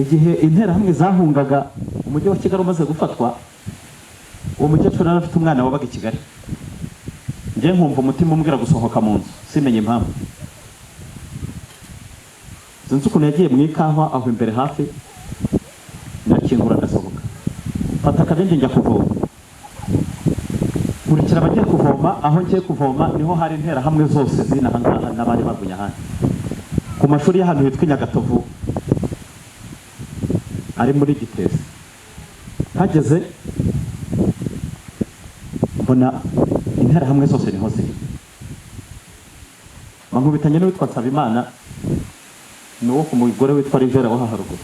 Igihe interahamwe zahungaga umujyi wa Kigali umaze gufatwa, uwo mukecuru yari afite umwana wabaga i Kigali. Njye nkumva umutima umbwira gusohoka mu nzu, simenye impamvu. Sinzi ukuntu yagiye mu ikawa aho imbere hafi, nakingura ndasohoka, mfata akabindi njya kuvoma. Nkurikira abagiye kuvoma, aho ngiye kuvoma niho hari interahamwe zose zinaha ngaha n'abari bagunya ahandi. Ku mashuri y'ahantu hitwa Nyagatovu ari muri Gitesi, hageze mbona interahamwe zose niho ziri. Bankubitanye n'uwitwa Nsabimana, n'uwo ku mugore witwa Rivera wo haruguru.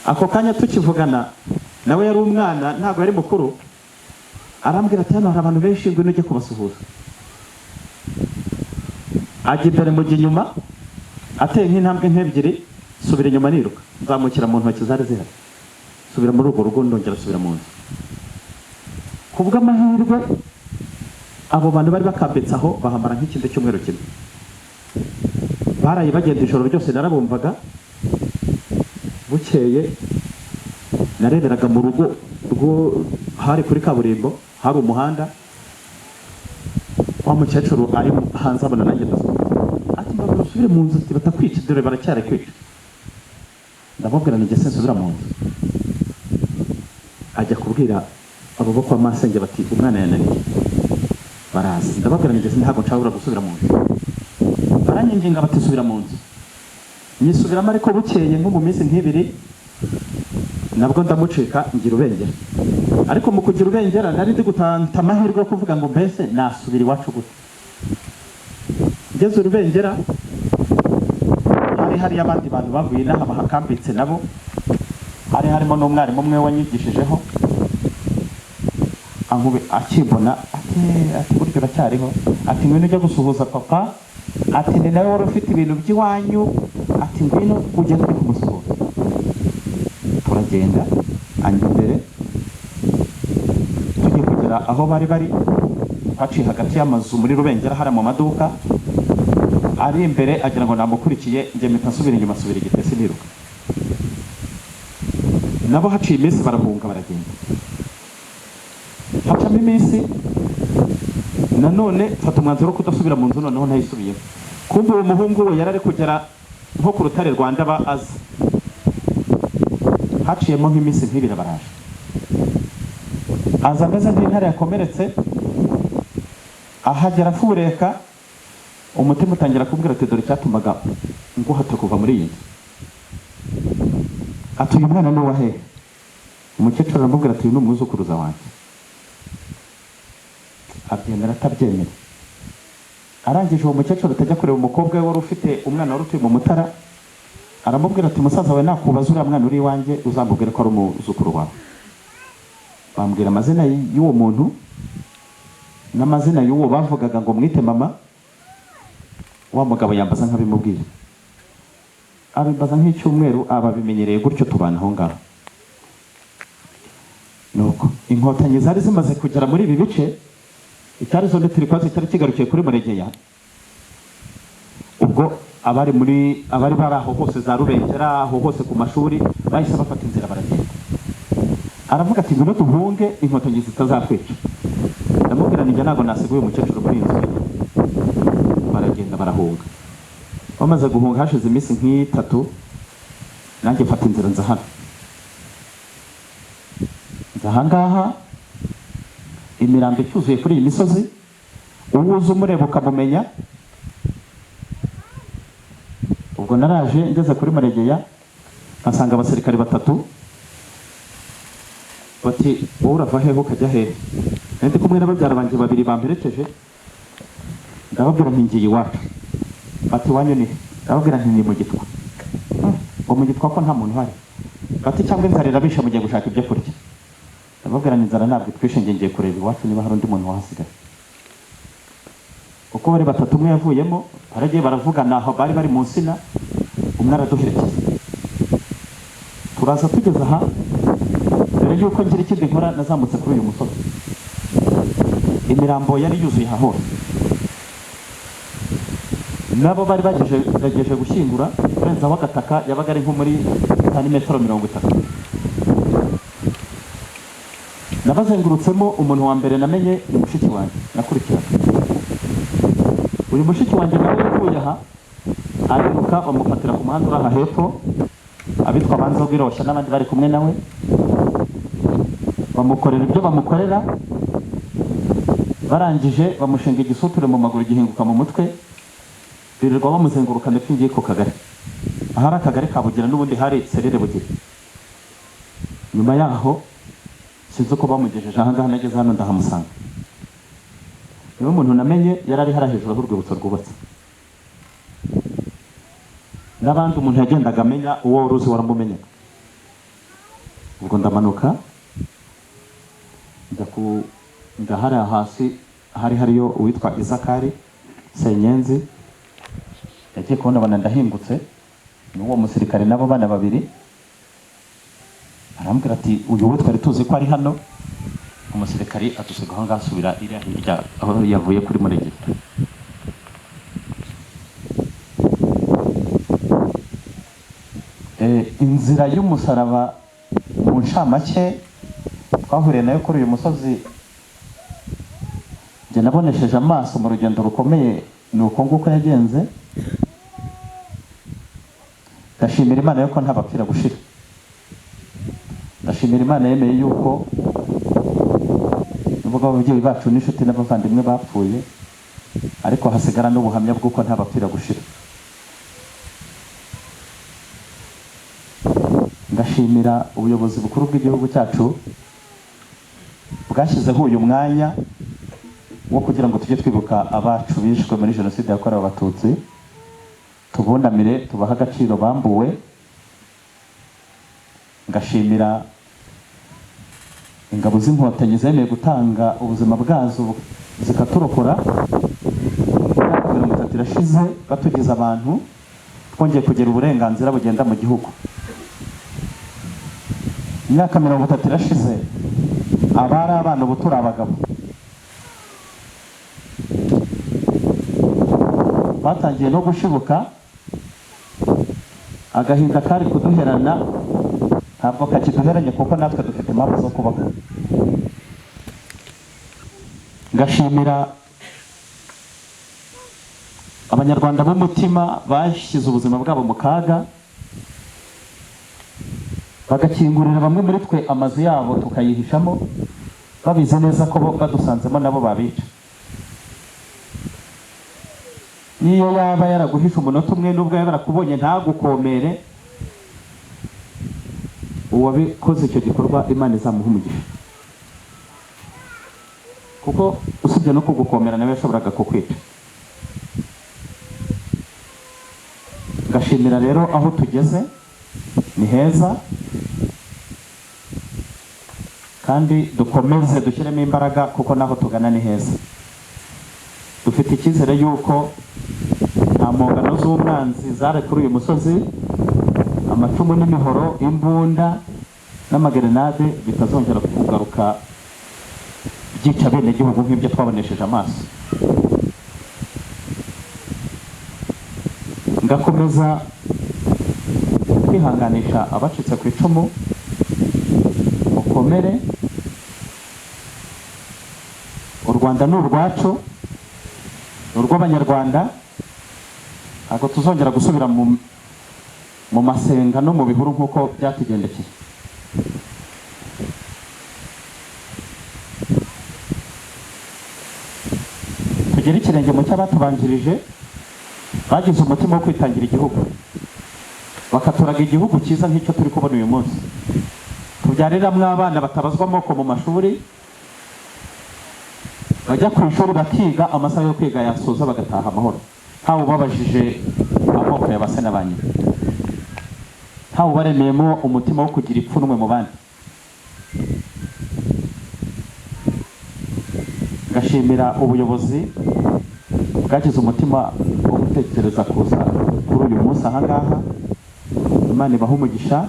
Ako kanya tukivugana, nawe yari umwana ntabwo yari mukuru, arambwira ati hano hari abantu benshi, ngwino ujye kubasuhuza. Ajya imbere mu gihe inyuma, ateye nk'intambwe nk'ebyiri, subira inyuma niruka, nzamukira mu ntoki zari zihari, subira muri urwo rugo, ndongera subira mu nzu. Kubw'amahirwe abo bantu bari bakambitse aho bahamara nk'ikindi cyumweru kimwe. Baraye bagenda ijoro ryose, narabumvaga. Bukeye nareberaga mu rugo rwo hari kuri kaburimbo, hari umuhanda, wa mukecuru ari hanze abona nanjye ndasohoka, ati mbabura usubire mu nzu, batakwica, dore baracyari kwica. Ndamubwira nijye sinsubira mu nzu. Ajya kubwira abo bo kwa masenge bati umwana yananiye, baraza. Ndababwira nijye ntabwo nshobora gusubira mu nzu. Baranyinginga bati subira mu nzu. Nyisubiramo, ariko bukeye nko mu minsi nk'ibiri nabwo ndamucika ngira Rubengera. Ariko mu kugira Rubengera nari ndi gutanta amahirwe yo kuvuga ngo mbese nasubira iwacu gute. Ngeze Rubengera, hari abandi bantu bavuye inaha bahakambitse nabo, hari harimo n'umwarimu umwe wanyigishijeho. Ankube akibona ati buryo uracyariho, ati ngwino ujya gusuhuza papa, ati ni nawe wari ufite ibintu by'iwanyu, ati ngwino ujye kumusuhuza. Turagenda, anjya imbere, tugiye kugera aho bari haciye hagati y'amazu muri Rubengera, hari mu maduka ari imbere, agira ngo namukurikiye, njye mpita nsubira inyuma, asubira i Gitesi niruka. Nabo haciye iminsi barahunga baragenda. Hacamo iminsi nanone mfata umwanzuro wo kudasubira mu nzu, noneho ntayisubiyemo. Kumbe uwo muhungu we yarari kugera nko ku rutare rwa Ndaba aza. Haciyemo nk'iminsi nk'ibiri baraje, aza ameze nk'intare yakomeretse, ahagera afureka, umutima utangira kubwira ati dore icyatumaga nguhata kuva muri iyi nzu. Ati uyu mwana ni uwahehe? Umukecuru aramubwira ati uyu ni umwuzukuruza wanjye. Abyemera atabyemera. Arangije uwo mukecuru atajya kureba umukobwa we wari ufite umwana wari utuye mu Mutara, aramubwira ati musaza we nakubaza uriya mwana uri iwanjye uzamubwire ko ari umwuzukuru wawe. Bambwira amazina y'uwo muntu n'amazina y'uwo bavugaga ngo mwite mama. Wa mugabo yambaza nk'abimubwira, abimbaza nk'icyumweru, ababimenyereye gutyo tubana aho ngaho. Nuko inkotanyi zari zimaze kugera muri ibi bice, icyari zone turikwazi cyari kigarukiye kuri Muregeya. Ubwo abari bari aho hose za Rubengera, aho hose ku mashuri, bahise bafata inzira baragenda. Aravuga ati ngwino duhunge inkotanyi zitazakwica. Ndamubwira njye ntabwo nasiguye umukecuru muri iyi nzu. Baragenda barahunga. Bamaze guhunga hashize iminsi nk'itatu, nanjye mfata inzira nza hano. Nza ahangaha, imirambo icyuzuye kuri iyi misozi, uwuza umureba ukamumenya. Ubwo naraje ngeze kuri Muregeya, nkasanga abasirikare 3 bati wowe urava hehe ukajya hehe? Ndi kumwe n'ababyara banjye 2 bamperekeje. Ndababwira nti ngiye iwacu. Bati wanyu ni? Ndababwira nti ni mu Gitwa. mugitwa ko nta muntu uhari, bati cyangwa inzara irabishe mugiye gushaka ibyo kurya. Ndababwira ni inzara ntabwo itwishe, ngiye kureba iwacu niba hari undi muntu wahasigaye. Uko bari batatu, umwe yavuyemo, baragiye baravugana aho bari bari mu nsina, umwe araduherekeza. Turaza tugeze aha, mbere y'uko ngira ikindi nkora nazamutse kuri uyu musozi. Imirambo yari yuzuye aha hose, nabo bari bagejeje gushyingura, kurenzaho agataka yabaga ari nko muri santimetero 30. Nabazengurutsemo, umuntu wa mbere namenye ni mushiki wanjye nakurikiraga. Uyu mushiki wanjye nawe yavuye aha, ariruka bamufatira ku muhanda uri aha hepfo, abitwa banza bw'iroshya n'abandi bari kumwe nawe, bamukorera ibyo bamukorera, barangije bamushinga igisuture mu maguru gihinguka mu mutwe, birirwa bamuzenguruka ndetse ngiye ku kagari. Ahari akagari ka Bugira n'ubundi hari serire Bugira. Nyuma yaho sinzi uko bamugejeje aha ngaha, nageze hano ndahamusanga. Niwe muntu namenye yari ari hara hejuru y'urwibutso rwubatse. N'abandi umuntu yagendaga amenya, uwo wari uzi waramumenyaga. Ubwo ndamanuka njya hariya hasi, hariyo uwitwa Isakari Senyenzi. Yagiye kubona abana ndahingutse, n'uwo musirikare nabo bana babiri. Arambwira ati uyu we twari tuzi ko ari hano. Umusirikari adusiga aho ngaho, asubira iriya hirya aho yavuye kuri Muregera. Inzira y'umusaraba mu ncamake twahuriye nayo kuri uyu musozi, njye nabonesheje amaso mu rugendo rukomeye, ni uko nguko yagenze. Ndashimira Imana yuko ntabapfira gushira. Ndashimira Imana yemeye yuko nubwo ababyeyi bacu n'inshuti n'abavandimwe bapfuye, ariko hasigara n'ubuhamya bw'uko ntabapfira gushira. Ndashimira ubuyobozi bukuru bw'igihugu cyacu bwashyizeho uyu mwanya wo kugira ngo tujye twibuka abacu bishwe muri Jenoside yakorewe Abatutsi, tubunamire, tubaha agaciro bambuwe. Ngashimira ingabo z'inkotanyi zemeye gutanga ubuzima bwazo zikaturokora. 30 irashize batugize abantu, twongeye kugira uburenganzira bugenda mu gihugu. Imyaka 30 irashize, abari abana ubu turi abagabo. Batangiye no gushibuka, agahinda kari kuduherana ntabwo kakiduheranye, kuko natwe dufite impamvu zo kubaho. Ngashimira abanyarwanda b'umutima bashyize ubuzima bwabo mu kaga, bagakingurira bamwe muri twe amazu yabo tukayihishamo, babizi neza ko badusanzemo nabo babica. Niyo yaba yaraguhisha umunota umwe, nubwo yaba yarakubonye ntagukomere, uwabikoze icyo gikorwa Imana izamuha umugisha, kuko usibye no kugukomera nawe yashoboraga kukwica. Ngashimira rero aho tugeze ni heza, kandi dukomeze dushyiremo imbaraga, kuko naho tugana ni heza. Dufite icyizere yuko nta mpongano z'umwanzi zari kuri uyu musozi, amacumu n'imihoro, imbunda n'amagerenade bitazongera kugaruka byica bene gihugu nk'ibyo twabonesheje amaso. Ngakomeza kwihanganisha abacitse ku icumu, mukomere. U Rwanda ni urwacu, ni urw'abanyarwanda. Ntabwo tuzongera gusubira mu masenga no mu bihuru nk'uko byatugendekeye. Tugere ikirenge mu cy'abatubanjirije, bagize umutima wo kwitangira igihugu, bakaturaga igihugu cyiza nk'icyo turi kubona uyu munsi. Tubyariramwo abana batabazwa amoko mu mashuri, bajya ku ishuri bakiga, amasaha yo kwiga yasoza bagataha amahoro, ntawe ubabajije amoko ya base na ba nyina. ntawe ubaremeyemo umutima wo kugira ipfunwe mu bandi. Ngashimira ubuyobozi bwagize umutima wo gutekereza kuza kuri uyu munsi aha ngaha. Imana ibahe umugisha.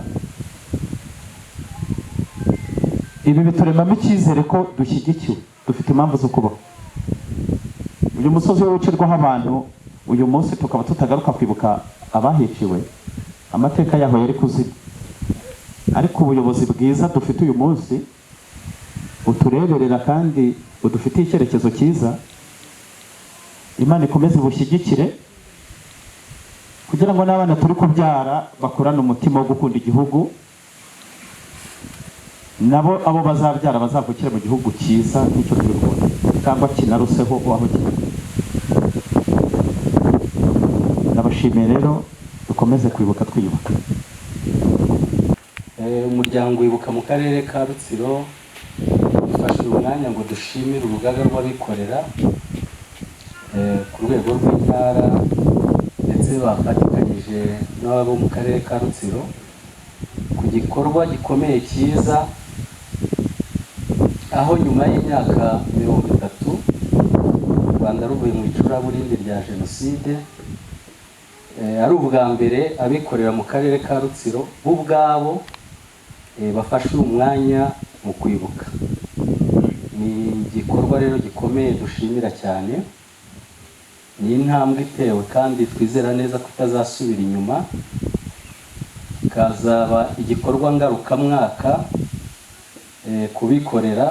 Ibi bituremamo icyizere ko dushyigikiwe, dufite impamvu zo kubaho. Uyu musozi w'ucirwaho abantu uyu munsi tukaba tutagaruka kwibuka abahiciwe, amateka yaho yari kuzima. Ariko ubuyobozi bwiza dufite uyu munsi butureberera kandi budufitiye icyerekezo cyiza, Imana ikomeze bushyigikire kugira ngo n'abana turi kubyara bakurane umutima wo gukunda igihugu, nabo abo bazabyara bazavukire mu gihugu cyiza nk'icyo turi kubona, cyangwa kinaruseho aho kiri. Ndabashimiye rero, dukomeze kwibuka twiyubaka. Umuryango wibuka mu karere ka Rutsiro ufashe umwanya ngo dushimire urugaga rw'abikorera ku rwego rw'intara ndetse bafatikanyije n'abo mu karere ka Rutsiro ku gikorwa gikomeye cyiza, aho nyuma y'imyaka 30 u Rwanda ruvuye mu icuraburindi rya Jenoside, ari ubwa mbere abikorera mu karere ka Rutsiro bo ubwabo bafashe umwanya mu kwibuka. Ni igikorwa rero gikomeye dushimira cyane, ni intambwe itewe kandi twizera neza ko itazasubira inyuma, kazaba igikorwa ngarukamwaka kubikorera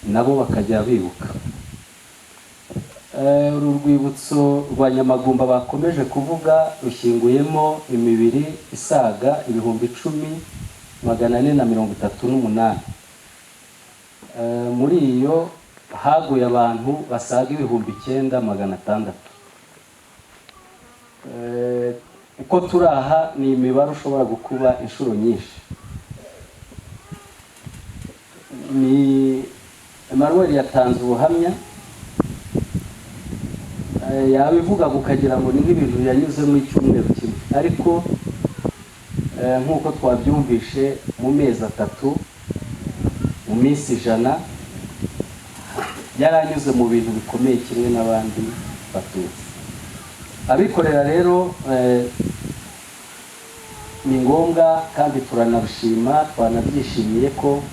nabo bakajya bibuka. Uru rwibutso rwa Nyamagumba bakomeje kuvuga rushyinguyemo imibiri isaga 10,438. Muri iyo haguye abantu basaga 9,600. Uko turi aha ni imibare ushobora gukuba inshuro nyinshi. Ni Emmanuel yatanze ubuhamya, yabivuga ukagira ngo ni nk'ibintu yanyuzemo icyumweru kimwe, ariko nk'uko twabyumvishe mu mezi 3, mu minsi 100 yaranyuze mu bintu bikomeye kimwe n'abandi batutsi. Abikorera rero ni ngombwa kandi turanabishima, twanabyishimiye ko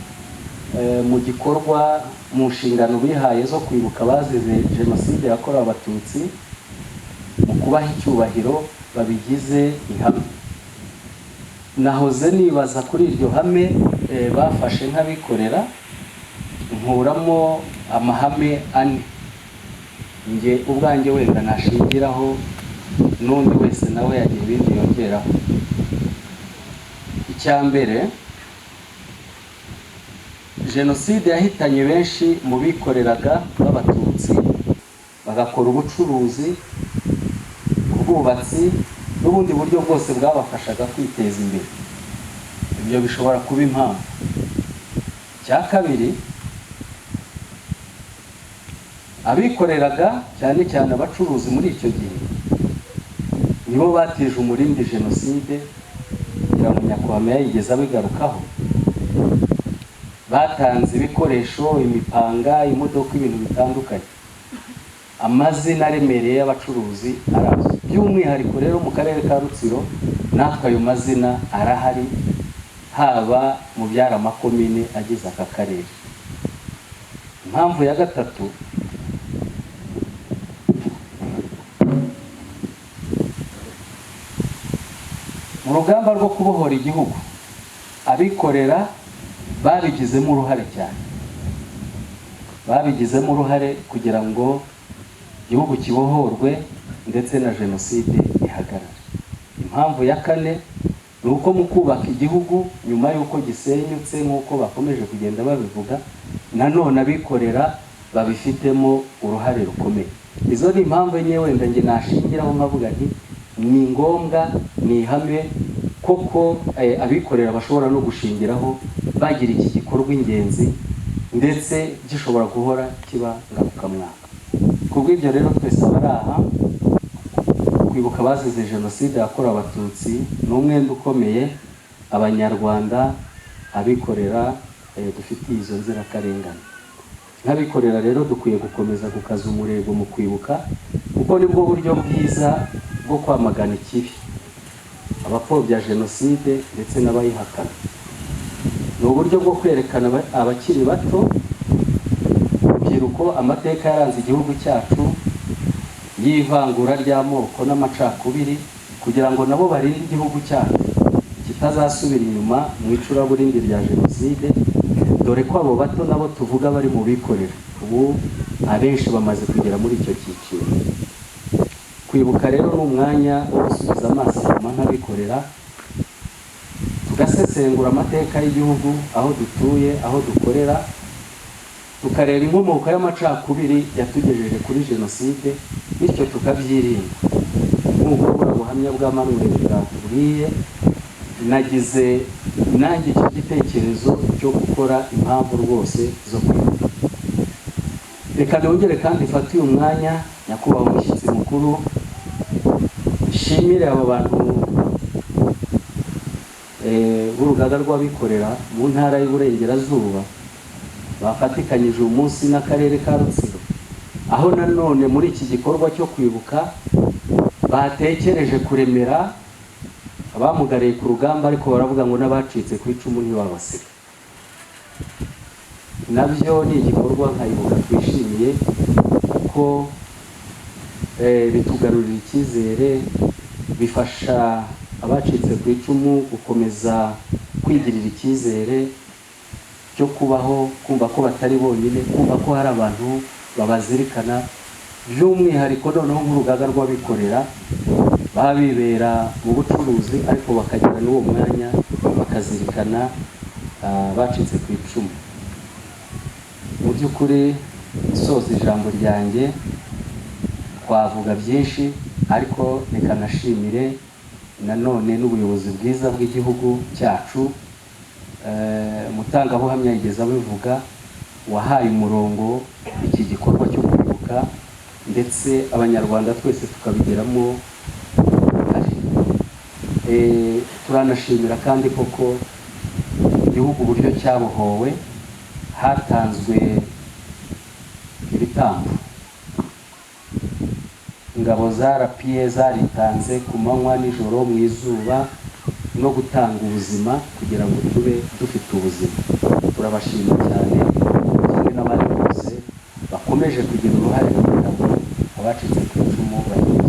mu gikorwa mu nshingano bihaye zo kwibuka abazize Jenoside yakorewe Abatutsi, mu kubaha icyubahiro babigize ihame. Nahoze nibaza kuri iryo hame bafashe nk'abikorera, nkuramo amahame 4 nge ubwanjye wenda nashingiraho, n'undi wese nawe yagira ibindi yongeraho. Icya mbere, Jenoside yahitanye benshi mu bikoreraga b'Abatutsi, bagakora ubucuruzi, ubwubatsi n'ubundi buryo bwose bwabafashaga kwiteza imbere. Ibyo bishobora kuba impamvu. Cya kabiri, abikoreraga cyane cyane abacuruzi muri icyo gihe nibo batije umurindi Jenoside, kugira ngo Nyakubahwa yayigeze abigarukaho. Batanze ibikoresho, imipanga, imodoka, ibintu bitandukanye. Amazina aremereye y'abacuruzi arazwi. By'umwihariko rero mu karere ka Rutsiro natwe ayo mazina arahari, haba mu byaramakomine agize aka karere. Impamvu ya gatatu, mu rugamba rwo kubohora igihugu abikorera babigizemo uruhare cyane, babigizemo uruhare kugira ngo igihugu kibohorwe ndetse na Jenoside ihagarare. Impamvu ya kane ni uko mu kubaka igihugu nyuma y'uko gisenyutse nk'uko bakomeje kugenda babivuga, nanone abikorera babifitemo uruhare rukomeye. Izo ni impamvu enye wenda nge nashingiraho nkavuga nti ni ngombwa, ni ihame koko abikorera bashobora no gushingiraho bagira iki gikorwa ingenzi, ndetse gishobora guhora kiba ngarukamwaka. Kubw'ibyo rero twese abari aha, kwibuka abazize Jenoside yakorewe Abatutsi ni umwenda ukomeye abanyarwanda, abikorera dufitiye izo nzirakarengane. Nk'abikorera rero dukwiye gukomeza gukaza umurego mu kwibuka, kuko nibwo buryo bwiza bwo kwamagana ikibi, abapfobya jenoside ndetse n'abayihakana. Ni uburyo bwo kwerekana abakiri bato, urubyiruko, amateka yaranze igihugu cyacu y'ivangura ry'amoko n'amacakubiri, kugira ngo nabo barinde igihugu cyacu kitazasubira inyuma mu icuraburindi rya jenoside, dore ko abo bato nabo tuvuga bari mu bikorera. Ubu abenshi bamaze kugera muri icyo cyiciro. Kwibuka rero ni umwanya wo gusubiza amaso inyuma nk'abikorera, tugasesengura amateka y'igihugu, aho dutuye, aho dukorera, tukareba inkomoko y'amacakubiri yatugejeje kuri jenoside, bityo tukabyirinda. Nk'uko ubuhamya bwa Manuel bwatubwiye, nagize nanjye icyo gitekerezo cyo gukora impamvu rwose zo kwibuka. Reka nongere kandi mfate uyu mwanya, nyakubahwa umushyitsi mukuru, nshimire aba bantu b'urugaga rw'abikorera mu ntara y'Iburengerazuba bafatikanyije uyu munsi n'akarere ka Rutsiro, aho nanone muri iki gikorwa cyo kwibuka batekereje kuremera abamugariye ku rugamba, ariko baravuga ngo n'abacitse ku icumu ntibabasiga. Nabyo ni igikorwa nkayibuka twishimiye, kuko bitugarurira icyizere, bifasha abacitse ku icumu gukomeza kwigirira icyizere cyo kubaho, kumva ko batari bonyine, kumva ko hari abantu babazirikana, by'umwihariko noneho nk'urugaga rw'abikorera baba bibera mu bucuruzi, ariko bakagira n'uwo mwanya bakazirikana bacitse ku icumu. Mu by'ukuri soza ijambo ryanjye, twavuga byinshi, ariko reka nashimire nanone n'ubuyobozi bwiza bw'igihugu cyacu. Umutangabuhamya yigeze abivuga, wahaye umurongo iki gikorwa cyo kwibuka, ndetse abanyarwanda twese tukabigeramo. Turanashimira kandi koko igihugu uburyo cyabohowe, hatanzwe ibitambo. Ingabo za RPA zaritanze ku manywa n'ijoro, mu izuba, no gutanga ubuzima kugira ngo tube dufite ubuzima. Turabashimira cyane, kimwe n'abandi bose bakomeje kugira uruhare kugira ngo abacitse ku icumu bagire.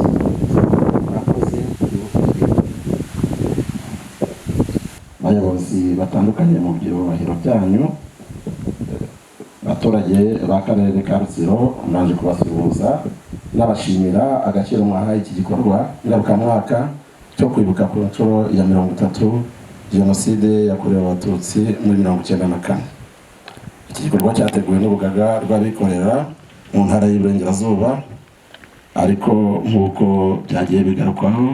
Murakoze. Abayobozi batandukanye mu byubahiro byanyu, abaturage b'akarere ka Rutsiro, naje kubasuhuza n'abashimira agaciro mwahaye iki gikorwa ngarukamwaka cyo kwibuka ku nshuro ya 30 jenoside yakorewe abatutsi muri 1994. Iki gikorwa cyateguwe n'urugaga rw'abikorera mu ntara y'Iburengerazuba, ariko nk'uko byagiye bigarukwaho,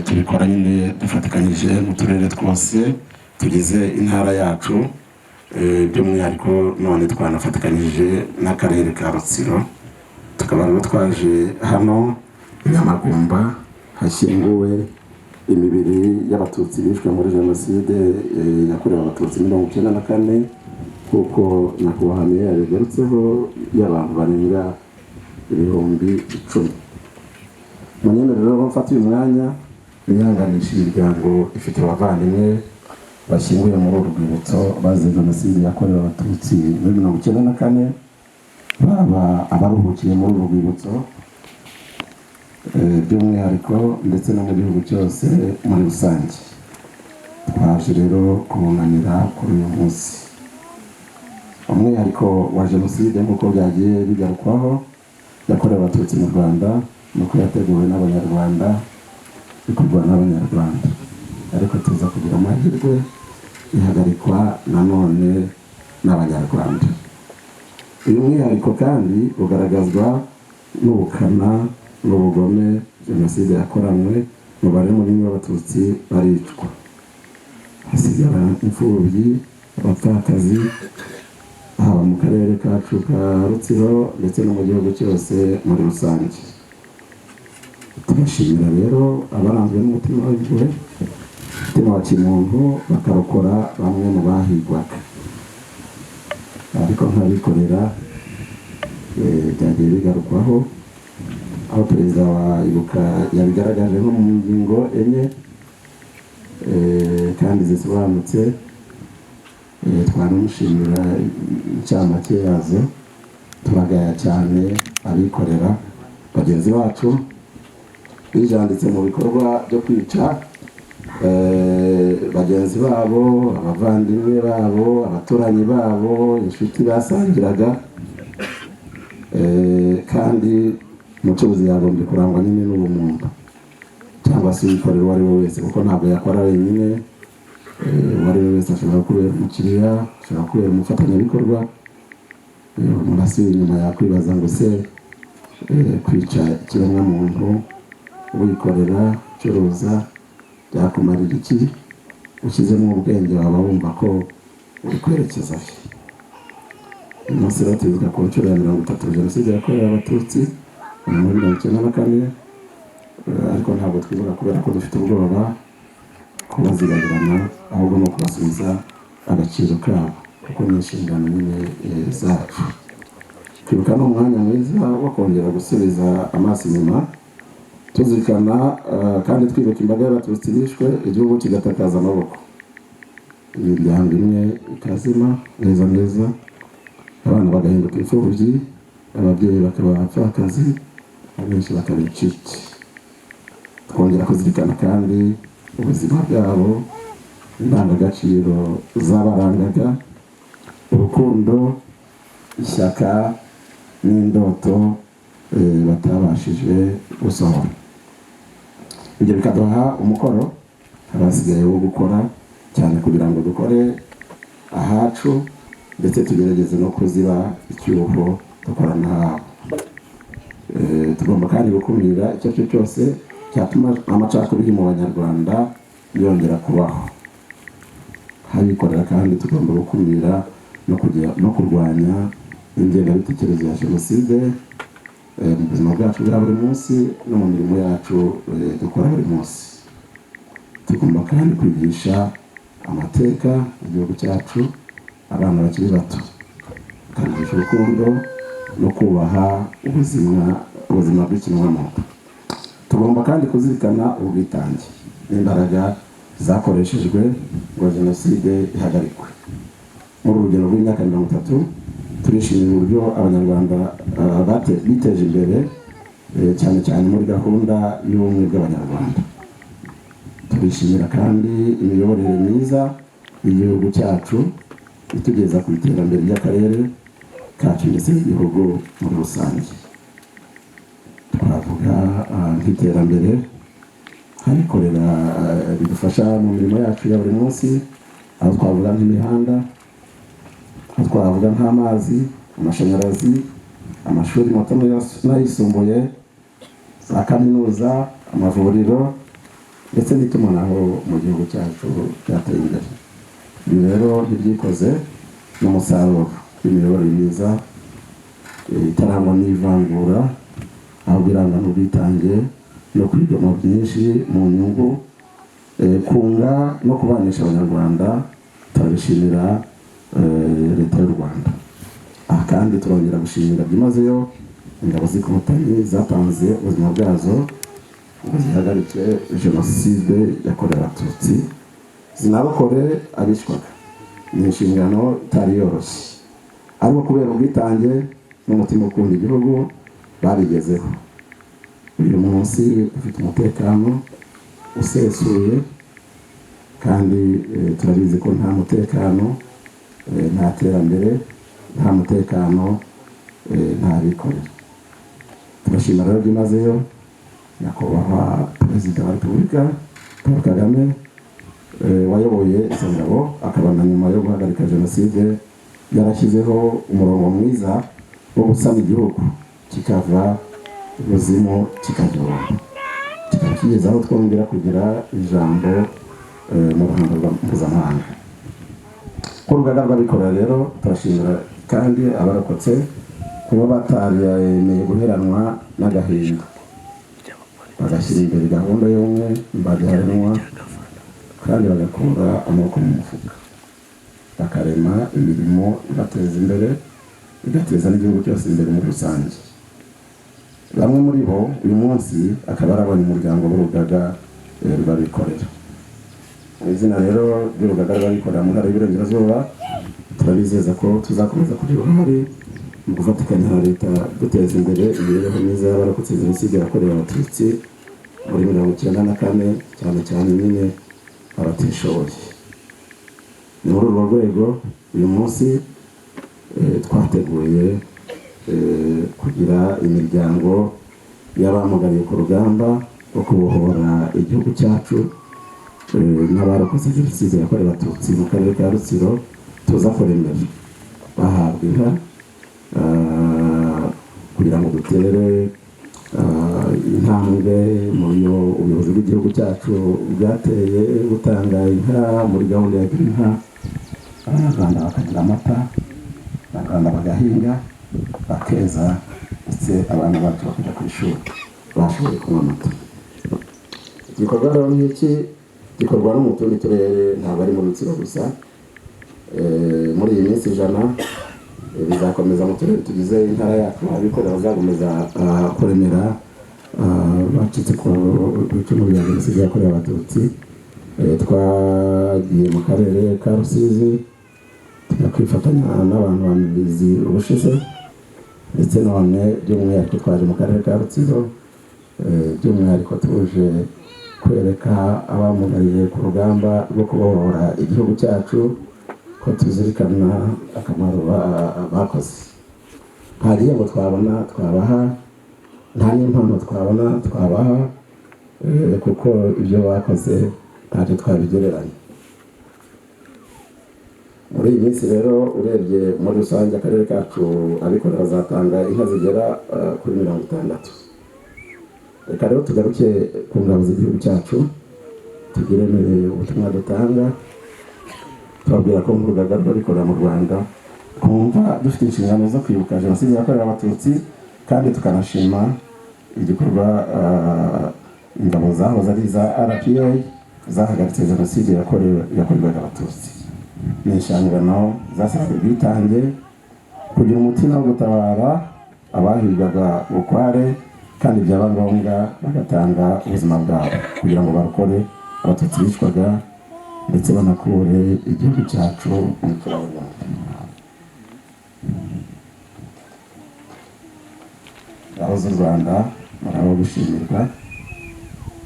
tubikora nyine dufatikanyije mu turere twose tugize intara yacu, by'umwihariko none twanafatikanyije n'akarere ka Rutsiro. Tukaba rero twaje hano Nyamagumba, hashyinguwe imibiri y'abatutsi bishwe muri jenoside yakorewe abatutsi 1994, kuko nyakubahwa yabigarutseho, y'abantu barenga 10,000. Manyene rero mfata uyu mwanya nihanganisha imiryango ifite abavandimwe bashyinguye muri uru rwibutso bazize jenoside yakorewe abatutsi muri 1994, baba abaruhukiye muri uru rwibutso by'umwihariko, ndetse no mu gihugu cyose muri rusange. Twaje rero kubunganira kuri uyu munsi. Umwihariko wa jenoside nk'uko byagiye bigarukwaho yakorewe abatutsi mu Rwanda, nuko yateguwe n'abanyarwanda, bikorwa n'abanyarwanda, ariko tuza kugira amahirwe ihagarikwa nanone n'abanyarwanda. Uyu mwihariko kandi ugaragazwa n'ubukana n'ubugome jenoside yakoranywe, umubare munini w'abatutsi baricwa, hasigara imfubyi, abapfakazi, haba mu karere kacu ka Rutsiro ndetse no mu gihugu cyose muri rusange. Turashimira rero abaranzwe n'umutima w'impuhwe umutima wa kimuntu bakarokora bamwe mu bahigwaga, ariko nk'abikorera byagiye bigarukwaho, aho perezida wa Ibuka yabigaragaje nko mu ngingo enye kandi zisobanutse. Twanamushimira incamake yazo. Turagaya cyane abikorera bagenzi bacu bijanditse mu bikorwa byo kwica bagenzi babo, abavandimwe babo, abaturanyi babo, inshuti basangiraga, kandi umucuruzi yagombye kurangwa nyine n'ubumuntu cyangwa se uyikorera uwo ari we wese, kuko ntabwo yakora wenyine. Uwo ari we wese ashobora kubera umukiriya, ashobora kubera umufatanyabikorwa. Umuntu asubiye inyuma yakwibaza ngo se kwica ikiremwamuntu wikorera ucuruza byakumarira iki? Ushyizemo ubwenge waba wumva ko uri kwerekeza he? Uyu munsi rero twibuka ku nshuro ya 30 Jenoside yakorewe Abatutsi muri 1994, ariko ntabwo twibuka kubera ko dufite ubwoba kubazigabirana, ahubwo no kubasubiza agaciro kabo, kuko ni inshingano nyine zacu. Kwibuka ni umwanya mwiza wo kongera gusubiza amaso inyuma, tuzirikana kandi twibuka imbaga y'Abatutsi bishwe, igihugu kigatakaza amaboko, imiryango imwe ikazima neza neza, abana bagahinduka imfubyi, ababyeyi bakaba abapfakazi, abenshi bakaba incike. Twongera kuzirikana kandi ubuzima bwabo, indangagaciro zabarangaga, urukundo, ishyaka n'indoto batabashije gusohora. Ibyo bikaduha umukoro abasigaye wo gukora cyane kugira ngo dukore ahacu, ndetse tugerageze no kuziba icyuho dukorana habo. Tugomba kandi gukumira icyo cyo cyose cyatuma amacakubiri mu Banyarwanda yongera kubaho. Abikorera kandi tugomba gukumira no kurwanya ingengabitekerezo ya Jenoside mu buzima bwacu bwa buri munsi no mu mirimo yacu dukora buri munsi. Tugomba kandi kwigisha amateka y'igihugu cyacu abana bakiri bato, tukabigisha urukundo no kubaha ubuzima bw'ikiremwamuntu. Tugomba kandi kuzirikana ubwitange n'imbaraga zakoreshejwe ngo Jenoside ihagarikwe. Muri urugendo rw'imyaka 30 turishimira uburyo Abanyarwanda biteje imbere, cyane cyane muri gahunda y'ubumwe bw'Abanyarwanda. Turishimira kandi imiyoborere myiza y'igihugu cyacu itugeza ku iterambere ry'akarere kacu ndetse n'igihugu muri rusange. Twavuga nk'iterambere abikorera bidufasha mu mirimo yacu ya buri munsi, aho twavuga nk'imihanda, aho twavuga nk'amazi, amashanyarazi, amashuri mato n'ayisumbuye, za kaminuza, amavuriro ndetse n'itumanaho mu gihugu cyacu cyateye imbere. Ibi rero ntibyikoze n'umusaruro w'imiyoborere myiza itarangwa n'ivangura, ahubwo irangwa n'ubwitange no kwigomwa byinshi mu nyungu kunga no kubanisha Abanyarwanda. Turabishimira leta y'u Rwanda. Aha kandi turongera gushimira byimazeyo ingabo z'Inkotanyi zatanze ubuzima bwazo ngo zihagarike Jenoside yakorewe Abatutsi, zinarokore abishwaga. Ni inshingano itari yoroshye, ariko kubera ubwitange n'umutima ukunda igihugu babigezeho. Uyu munsi ufite umutekano usesuye, kandi turabizi ko nta mutekano nta terambere, nta mutekano nta bikorera. Turashimira rero byimazeyo nyakubahwa Perezida wa Repubulika Paul Kagame wayoboye izo ngabo, akaba na nyuma yo guhagarika Jenoside yarashyizeho umurongo mwiza wo gusana igihugu kikava ubuzima kikajya kikaba kigeze aho twongera kugira ijambo mu ruhando mpuzamahanga. Ku rugaga rw'abikorera rero turashimira kandi abarokotse kuba bataremeye guheranwa n'agahinda, bagashyira imbere gahunda y'ubumwe, bagaheranwa kandi bagakura amaboko mu mufuka bakarema imirimo ibateza imbere igateza n'igihugu cyose imbere muri rusange. Bamwe muri bo uyu munsi akaba ari abanyamuryango b'urugaga rw'abikorera. Mu izina rero ry'urugaga rw'abikorera mu ntara y'Iburengerazuba turabizeza ko tuzakomeza kugira uruhare mu gufatikanya na leta duteza imbere imibereho myiza y'abarokotse Jenoside yakorewe Abatutsi muri 1994 cyane cyane nyine abatishoboye. Ni muri urwo rwego uyu munsi twateguye kugira imiryango y'abamugariye ku rugamba rwo kubohora igihugu cyacu n'abarokotse Jenoside yakorewe Abatutsi mu karere ka Rutsiro tuza kuremera bahabwa inka kugira ngo dutere intambwe mu ubuyobozi bw'igihugu cyacu bwateye gutanga inka muri gahunda ya Girinka. Abanyarwanda bakagira amata, abanyarwanda bagahinga bakeza ndetse abana bacu bakajya ku ishuri bashoboye kunywa amata. Igikorwa rero nk'iki gikorwa no mu tundi turere ntabwo ari mu Rutsiro gusa. Muri iyi minsi 100 bizakomeza mu turere tugize intara yacu abikorera bazakomeza kuremera bacitse ku icumu rya Jenoside yakorewe Abatutsi. Twagiye mu karere ka Rusizi tujya kwifatanya n'abantu babizi ubushize ndetse none by'umwihariko twaje mu karere ka Rutsiro by'umwihariko tuje kwereka abamugariye ku rugamba rwo kubohora igihugu cyacu ko tuzirikana akamaro bakoze. Nta gihembo twabona twabaha, nta n'impano twabona twabaha kuko ibyo bakoze ntacyo twabigereranya. Muri iyi minsi rero urebye muri rusange akarere kacu abikorera bazatanga inka zigera kuri 60. Reka rero tugaruke ku ngabo z'igihugu cyacu tugire ubutumwa dutanga twabwira ko mu rugaga rw'abikorera mu Rwanda twumva dufite inshingano zo kwibuka Jenoside yakorewe Abatutsi kandi tukanashima igikorwa ingabo zahoze ari za RPA zahagaritse Jenoside yakorewe Abatutsi. Ni inshingano zasabwe ubwitange kugira umutima wo gutabara abahigwaga bukware kandi byaba ngombwa bagatanga ubuzima bwabo kugira ngo barokore Abatutsi bicwaga ndetse banakure igihugu cyacu mu kibazo. Ingabo z'u Rwanda murabo gushimirwa,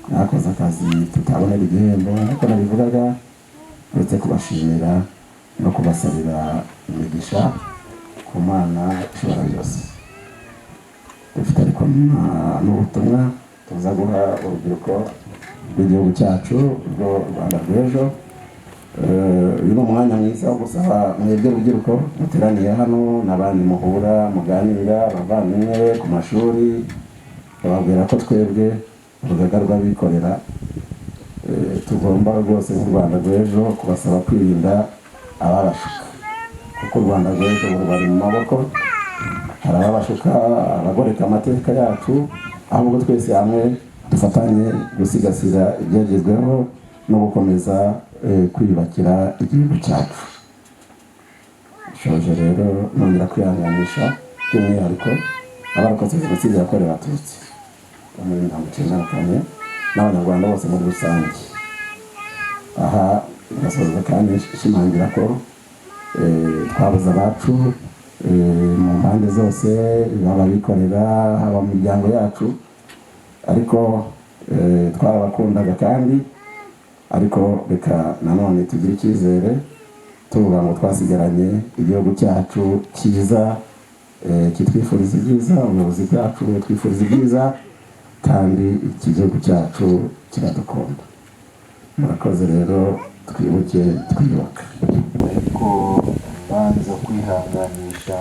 mwakoze akazi tutabonera igihembo nk'uko nabivugaga, uretse kubashimira no kubasabira imigisha ku Mana ishobora byose. Dufite ariko n'ubutumwa tuza guha urubyiruko rw'igihugu cyacu rwo Rwanda rw'ejo. Uyu ni umwanya mwiza wo gusaba mwebwe urubyiruko muteraniye hano n'abandi muhura muganira abavandimwe ku mashuri, bababwira ko twebwe urugaga rw'abikorera tugomba rwose nk'u Rwanda rw'ejo kubasaba kwirinda ababashuka, kuko u Rwanda rw'ejo bari mu maboko hari ababashuka abagoreka amateka yacu, ahubwo twese hamwe dufatanye gusigasira ibyagezweho no gukomeza kwiyubakira igihugu cyacu. Shoje rero nongera kwihanganisha by'umwihariko abarokotse Jenoside yakorewe Abatutsi muri 1994 n'abanyarwanda bose muri rusange. Aha gasoza kandi ishimangira ko twabuze abacu mu mpande zose, baba bikorera haba mu miryango yacu, ariko twarabakundaga kandi ariko reka nanone tugire icyizere tuvuga ngo twasigaranye igihugu cyacu cyiza kitwifuriza ibyiza, ubuyobozi bwacu twifuriza ibyiza kandi iki gihugu cyacu kiradukunda. Murakoze rero twibuke twiyubaka. Ariko banza kwihanganisha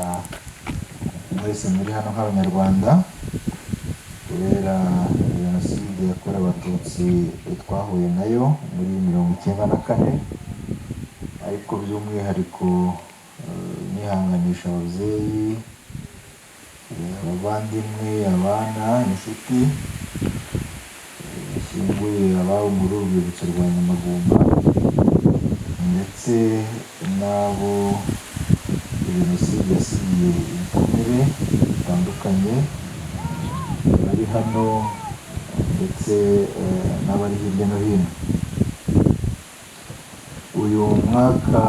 mwese muri hano nk'abanyarwanda kubera Jenoside yakorewe Abatutsi twahuye nayo muri 1994, ariko by'umwihariko nihanganisha ababyeyi, abavandimwe, abana, inshuti, bashyinguye ababo muri uru rwibutso rwa Nyamagumba ndetse n'abo jenoside yasigiye ibikomere bitandukanye bari hano ndetse n'abari hirya no hino. Uyu mwaka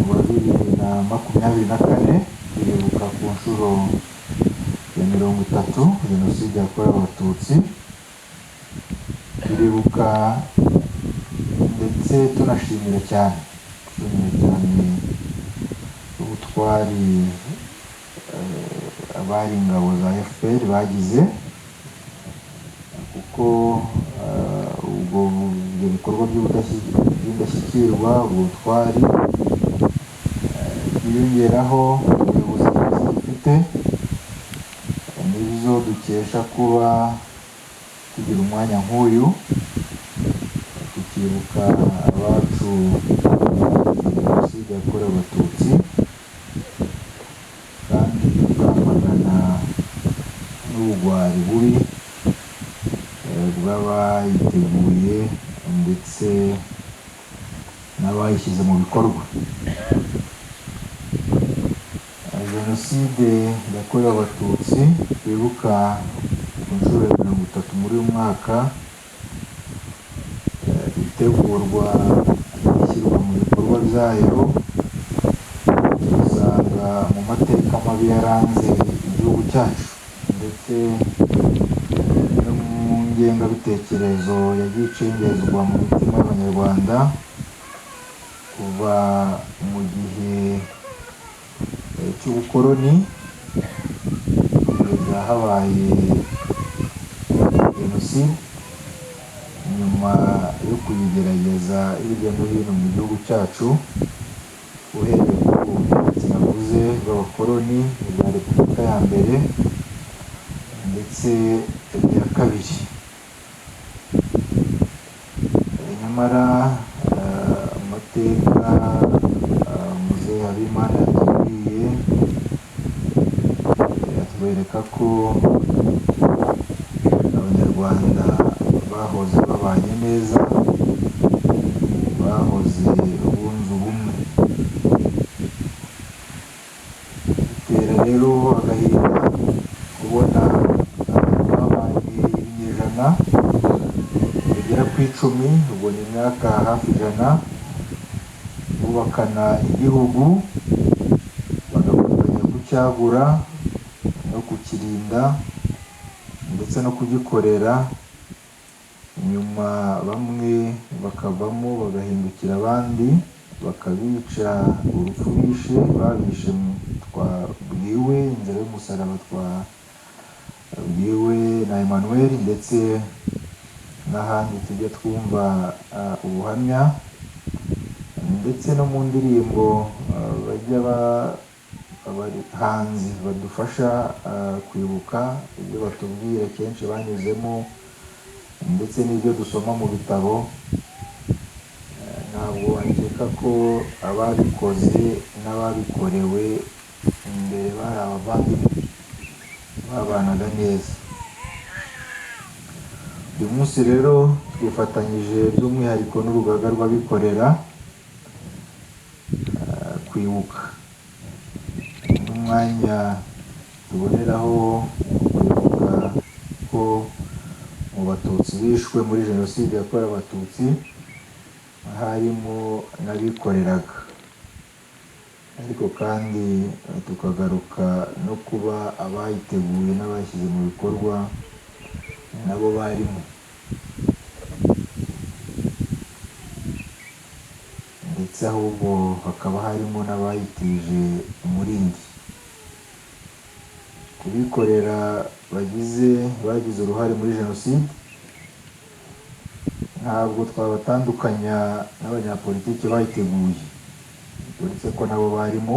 wa 2024 turibuka ku nshuro ya 30 jenoside yakorewe Abatutsi, turibuka ndetse tunashimira cyane ubutwari abari ingabo za FPR bagize, kuko ubwo bikorwa by'indashyikirwa ubutwari biyongeraho ubuyobozi bwiza dufite, nibyo dukesha kuba tugira umwanya nk'uyu tukibuka abacu jenoside yakorewe Abatutsi kandi tukamagana n'ubugwari bubi bw'abayiteguye ndetse n'abayishyize mu bikorwa. Jenoside yakorewe Abatutsi twibuka ku nshuro ya 30 muri uyu mwaka itegurwa ishyirwa mu bikorwa byayo, usanga mu mateka mabi yaranze igihugu cyacu ndetse no mu ngengabitekerezo yagiye icengezwa mu mitima y'Abanyarwanda kuva mu gihe cy'ubukoloni kugeza habaye jenoside, nyuma yo kuyigerageza hirya no hino mu gihugu cyacu, uhereye ku butegetsi navuze bw'abakoloni bwa Repubulika ya mbere ndetse iya kabiri. Nyamara amateka Muzehe Habimana yatubwiye atwereka ko Abanyarwanda bahoze babanye neza, bahoze bunze ubumwe. Bitera rero agahinda kubona babanye ibinyejana bigera ku 10, ubwo ni imyaka hafi 100, bubakana igihugu bagafatanya kucyagura no kukirinda ndetse no kugikorera, nyuma bamwe bakavamo bagahindukira abandi bakabica urupfu bishe, babishe twabwiwe inzira y'umusaraba twabwiwe na Emmanuel ndetse n'ahandi tujya twumva ubuhamya ndetse no mu ndirimbo bajya abahanzi badufasha kwibuka ibyo batubwira kenshi banyuzemo ndetse n'ibyo dusoma mu bitabo. Ntabwo wakeka ko ababikoze n'ababikorewe imbere bari abavandimwe babanaga neza. Uyu munsi rero twifatanyije by'umwihariko n'urugaga rw'abikorera kwibuka n'umwanya tuboneraho kwibuka ko mu Batutsi bishwe muri jenoside yakorewe Abatutsi harimo n'abikoreraga, ariko kandi tukagaruka no kuba abayiteguye n'abashyize mu bikorwa nabo barimo, ndetse ahubwo hakaba harimo n'abayitije umurindi. Kubikorera bagize uruhare muri jenoside ntabwo twabatandukanya n'abanyapolitiki bayiteguye, uretse ko nabo barimo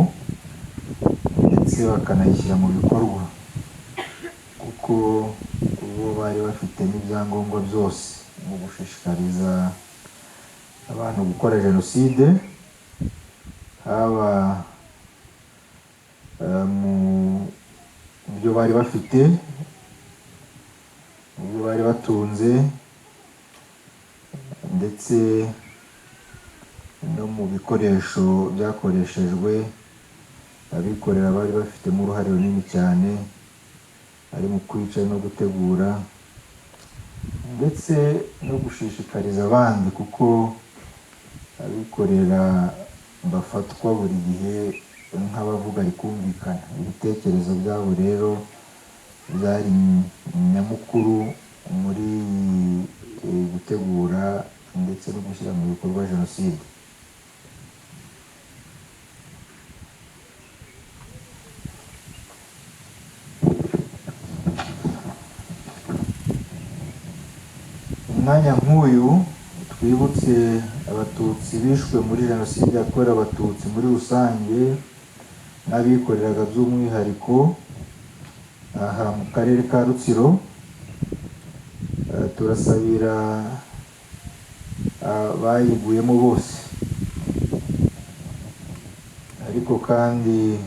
ndetse bakanayishyira mu bikorwa, kuko bo bari bafite n'ibyangombwa byose mu gushishikariza abantu gukora jenoside, haba mu byo bari bafite, mu byo bari batunze ndetse no mu bikoresho byakoreshejwe abikorera bari bafitemo uruhare runini cyane ari mu kwica no gutegura ndetse no gushishikariza abandi, kuko abikorera bafatwa buri gihe nk'abavuga rikumvikana. Ibitekerezo byabo rero byari nyamukuru muri gutegura ndetse no gushyira mu bikorwa jenoside. Umwanya nk'uyu twibutse abatutsi bishwe muri jenoside yakorewe abatutsi muri rusange n'abikoreraga by'umwihariko aha mu karere ka Rutsiro. Turasabira abayiguyemo bose, ariko kandi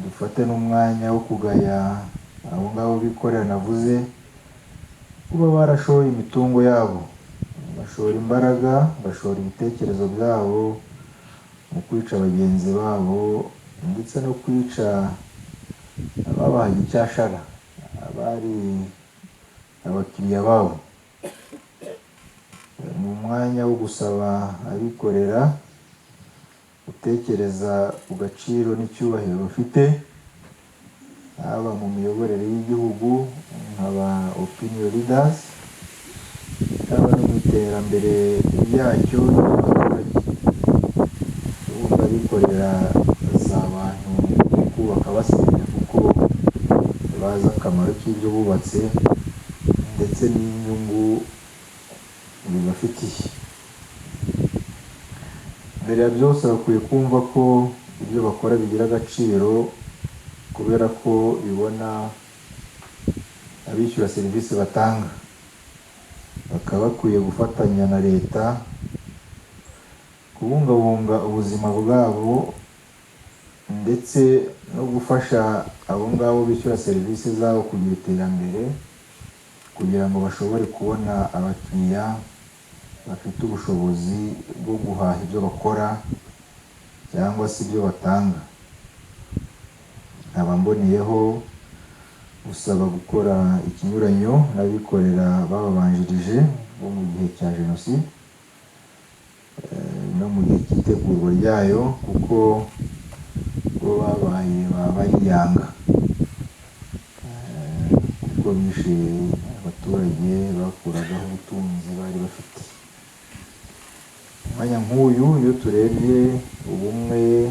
dufate n'umwanya wo kugaya abo ngabo bikorera navuze kuba barashoye imitungo yabo, bashora imbaraga, bashora ibitekerezo byabo mu kwica bagenzi babo ndetse no kwica ababahaye icyashara, abari abakiriya babo. Ni umwanya wo gusaba abikorera gutekereza ku gaciro n'icyubahiro bafite, haba mu miyoborere y'igihugu nk'aba opinion leaders, haba no mu iterambere ryacyo n'abaturage. Ubundi abikorera si abantu bo kubaka basenya, kuko bazi akamaro k'ibyo bubatse ndetse n'inyungu bibafitiye. Mbere ya byose bakwiye kumva ko ibyo bakora bigira agaciro, kubera ko bibona abishyura serivisi batanga. Bakaba bakwiye gufatanya na leta kubungabunga ubuzima bwabo ndetse no gufasha abo ngabo bishyura serivisi zabo kugira iterambere, kugira ngo bashobore kubona abakiriya bafite ubushobozi bwo guhaha ibyo bakora cyangwa se ibyo batanga. Nkaba mboneyeho gusaba gukora ikinyuranyo n'abikorera bababanjirije bo mu gihe cya jenoside no mu gihe cy'itegurwa ryayo, kuko bo babaye bayiyanga, kuko bishe abaturage bakuragaho ubutunzi bari bafite. Umwanya nk'uyu iyo turebye ubumwe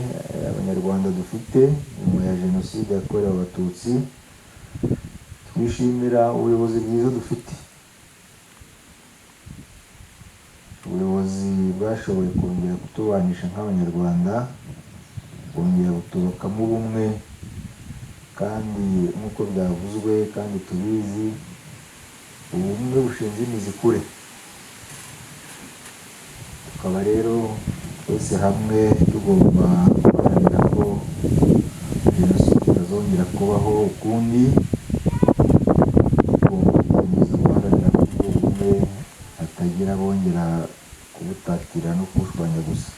abanyarwanda dufite nyuma ya jenoside yakorewe abatutsi, twishimira ubuyobozi bwiza dufite, ubuyobozi bwashoboye kongera kutubanisha nk'abanyarwanda, kongera kutubakamo ubumwe, kandi nk'uko byavuzwe kandi tubizi, ubumwe bushinze imizi kure. Tukaba rero twese hamwe tugomba guharanira ko jenoside itazongera kubaho ukundi, tugomba gukomeza guharanira ko ubwo bumwe hatagira bongera kubutatira no kubushwanya gusa.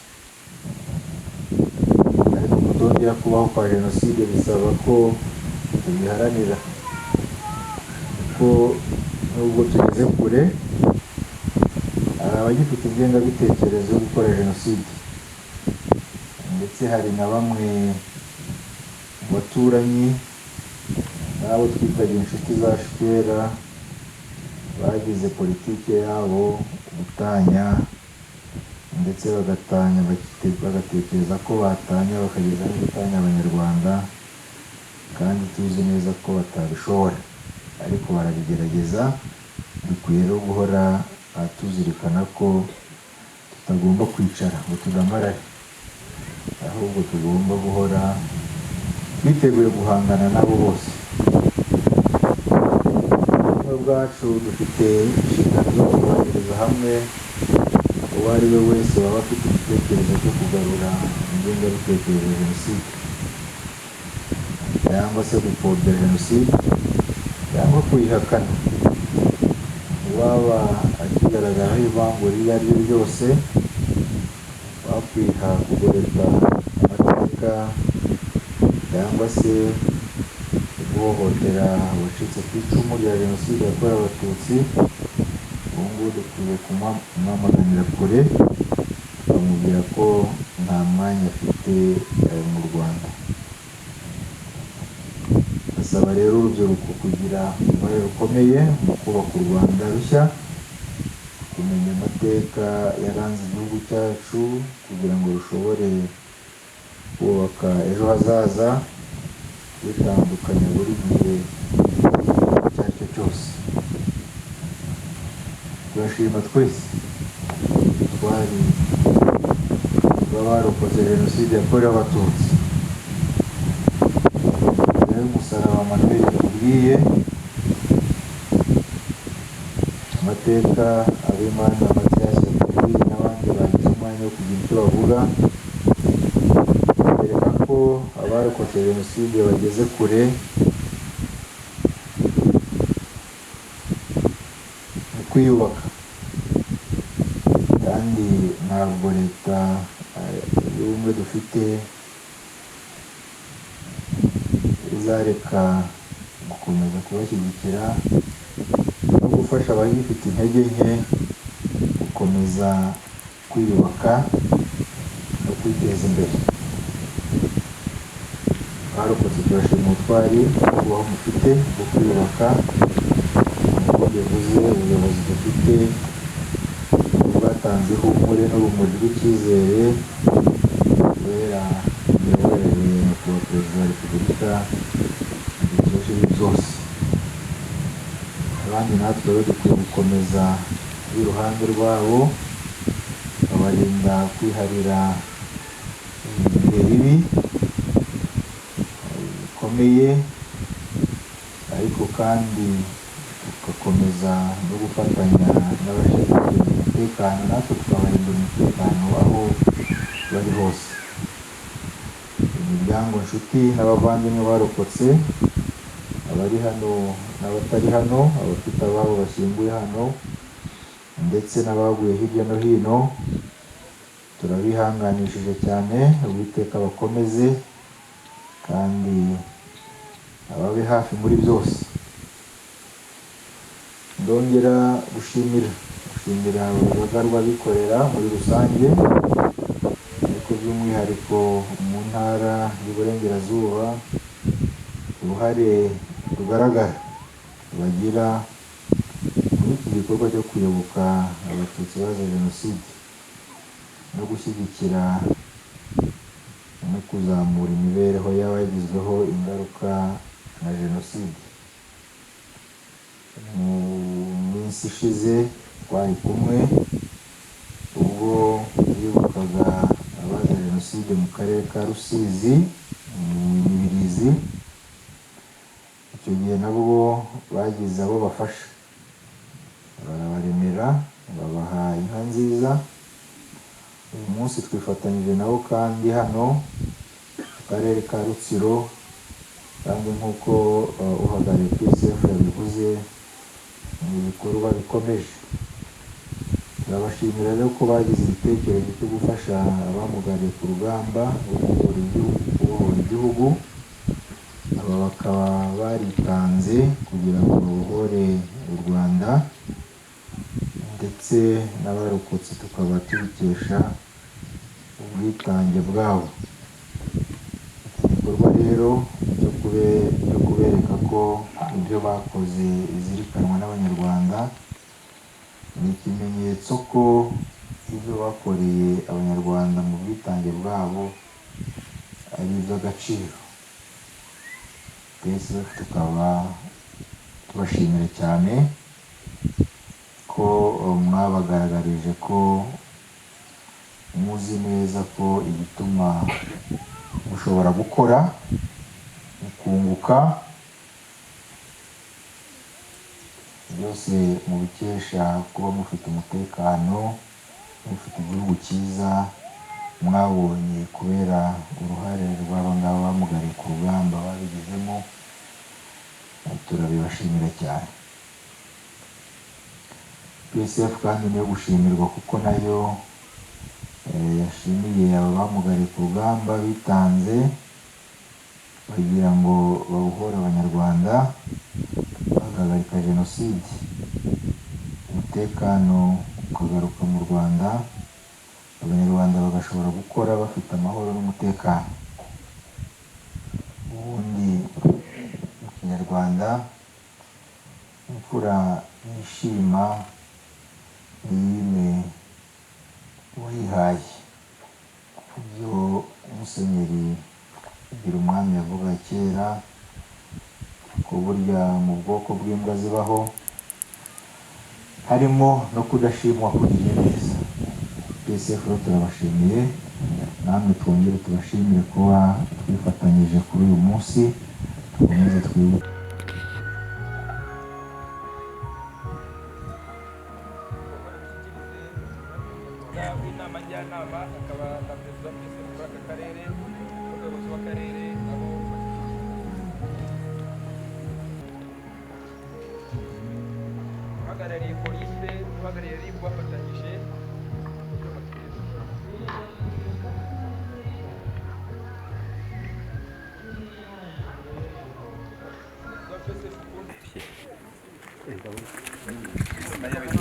Ariko kutongera kubaho kwa jenoside bisaba ko tubiharanira, kuko nubwo tugeze kure hari abagifite ingengabitekerezo yo gukora jenoside, ndetse hari na bamwe mu baturanyi n'abo twitaga inshuti zacu kera bagize politike yabo gutanya, ndetse bagatekereza ko batanya bakageza no gutanya abanyarwanda, kandi tuzi neza ko batabishobora, ariko barabigerageza. Dukwiye no guhora tuzirikana ko tutagomba kwicara ngo tudamarare, ahubwo tugomba guhora twiteguye guhangana nabo bose. Ubumwe bwacu dufite inshingano zo kubahiriza hamwe uwo ari we wese waba afite igitekerezo cyo kugarura ingengabitekerezo ya jenoside, cyangwa se gupfobya jenoside cyangwa kuyihakana. Uwaba agiye bigaragaraho ivangura iryo ari ryo ryose, wakwiha kugoreka amateka cyangwa se guhohotera abacitse ku icumu rya jenoside yakorewe abatutsi, ubu ngubu dukwiye kumwamaganira kure, bamubwira ko nta mwanya afite mu Rwanda. Basaba rero urubyiruko kugira uruhare rukomeye mu kubaka u Rwanda rushya, kumenya amateka yaranze igihugu cyacu kugira ngo rushobore kubaka ejo hazaza bitandukanye buri gihe icyo ari cyo cyose. Turashima twese twari barokotse jenoside yakorewe abatutsi. Rero umusaraba Manuel yatubwiye amateka, Abimana Mathias yatubwiye n'abandi bagize umwanya wo kugira icyo bavuga, bereka ko abarokotse jenoside bageze kure mu kwiyubaka, kandi ntabwo leta y'ubumwe dufite izareka gukomeza kubashyigikira no gufasha abagifite intege nke gukomeza kwiyubaka no kwiteza imbere. Barokotse turashima ubutwari n'ububaho mufite bwo kwiyubaka, nk'uko bivuze ubuyobozi dufite bwatanze ihumure n'urumuri rw'icyizere kubera imiyoborere ya nyakubahwa perezida wa repubulika dukesha ibi byose. Abandi natwe rero dukwiye gukomeza iruhande rwabo, babarinda kwiharira ibihe bibi bikomeye, ariko kandi tugakomeza no gufatanya n'abashinzwe umutekano, natwe tukabarinda umutekano aho bari hose. Imiryango, inshuti n'abavandimwe barokotse, abari hano n'abatari hano, abafite ababo bashyinguye hano ndetse n'abaguye hirya no hino, turabihanganishije cyane. Uwiteka bakomeze kandi ababe hafi muri byose. Ndongera gushimira urugaga rw'abikorera muri rusange, ariko by'umwihariko mu ntara y'Uburengerazuba, uruhare rugaragara bagira muri iki gikorwa cyo kwibuka abatutsi bazize jenoside no gushyigikira no kuzamura imibereho y'abagizweho ingaruka na jenoside. Mu minsi ishize twari kumwe ubwo bibukaga abazize jenoside mu karere ka Rusizi mu Mibirizi. Icyo gihe nabo bagize abo bafasha, barabaremera, babaha inka nziza. Uyu munsi twifatanyije nabo kandi hano mu karere ka Rutsiro, kandi nk'uko uhagarariye PSF yabivuze, mu bikorwa bikomeje. Turabashimira rero ko bagize igitekerezo cyo gufasha abamugariye ku rugamba rwo kubohora igihugu. Aba bakaba baritanze kugira ngo babohore u Rwanda, ndetse n'abarokotse tukaba tubikesha ubwitange bwabo. Iki gikorwa rero cyo kubereka ko ibyo bakoze bizirikanwa n'Abanyarwanda ni ikimenyetso ko ibyo bakoreye Abanyarwanda mu bwitange bwabo ari iby'agaciro. Twese tukaba tubashimira cyane ko mwabagaragarije ko muzi neza ko igituma mushobora gukora mukunguka byose mubikesha kuba mufite umutekano, mufite igihugu cyiza mwabonye kubera uruhare rw'aba ngaba bamugariye ku rugamba babigizemo. Turabibashimira cyane. PSF kandi niyo gushimirwa kuko nayo yashimiye aba bamugariye ku rugamba bitanze bagira ngo babohore abanyarwanda bagahagarika jenoside, umutekano ukagaruka mu Rwanda, abanyarwanda bagashobora gukora bafite amahoro n'umutekano. Ubundi mu kinyarwanda imfura yishima n'iyime uwayihaye. Ibyo Musenyeri Birumwami yavuga kera ko burya mu bwoko bw'imbwa zibaho harimo no kudashimwa kugirira neza. PSF rero turabashimiye, namwe twongere tubashimire kuba twifatanyije kuri uyu munsi, dukomeze twibuke. inama njyanama akaba na perezida wa PSF muri aka karere, umuyobozi w'akarere abo uhagarariye polisi, uhagarariye RIB bafatanyije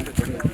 PSF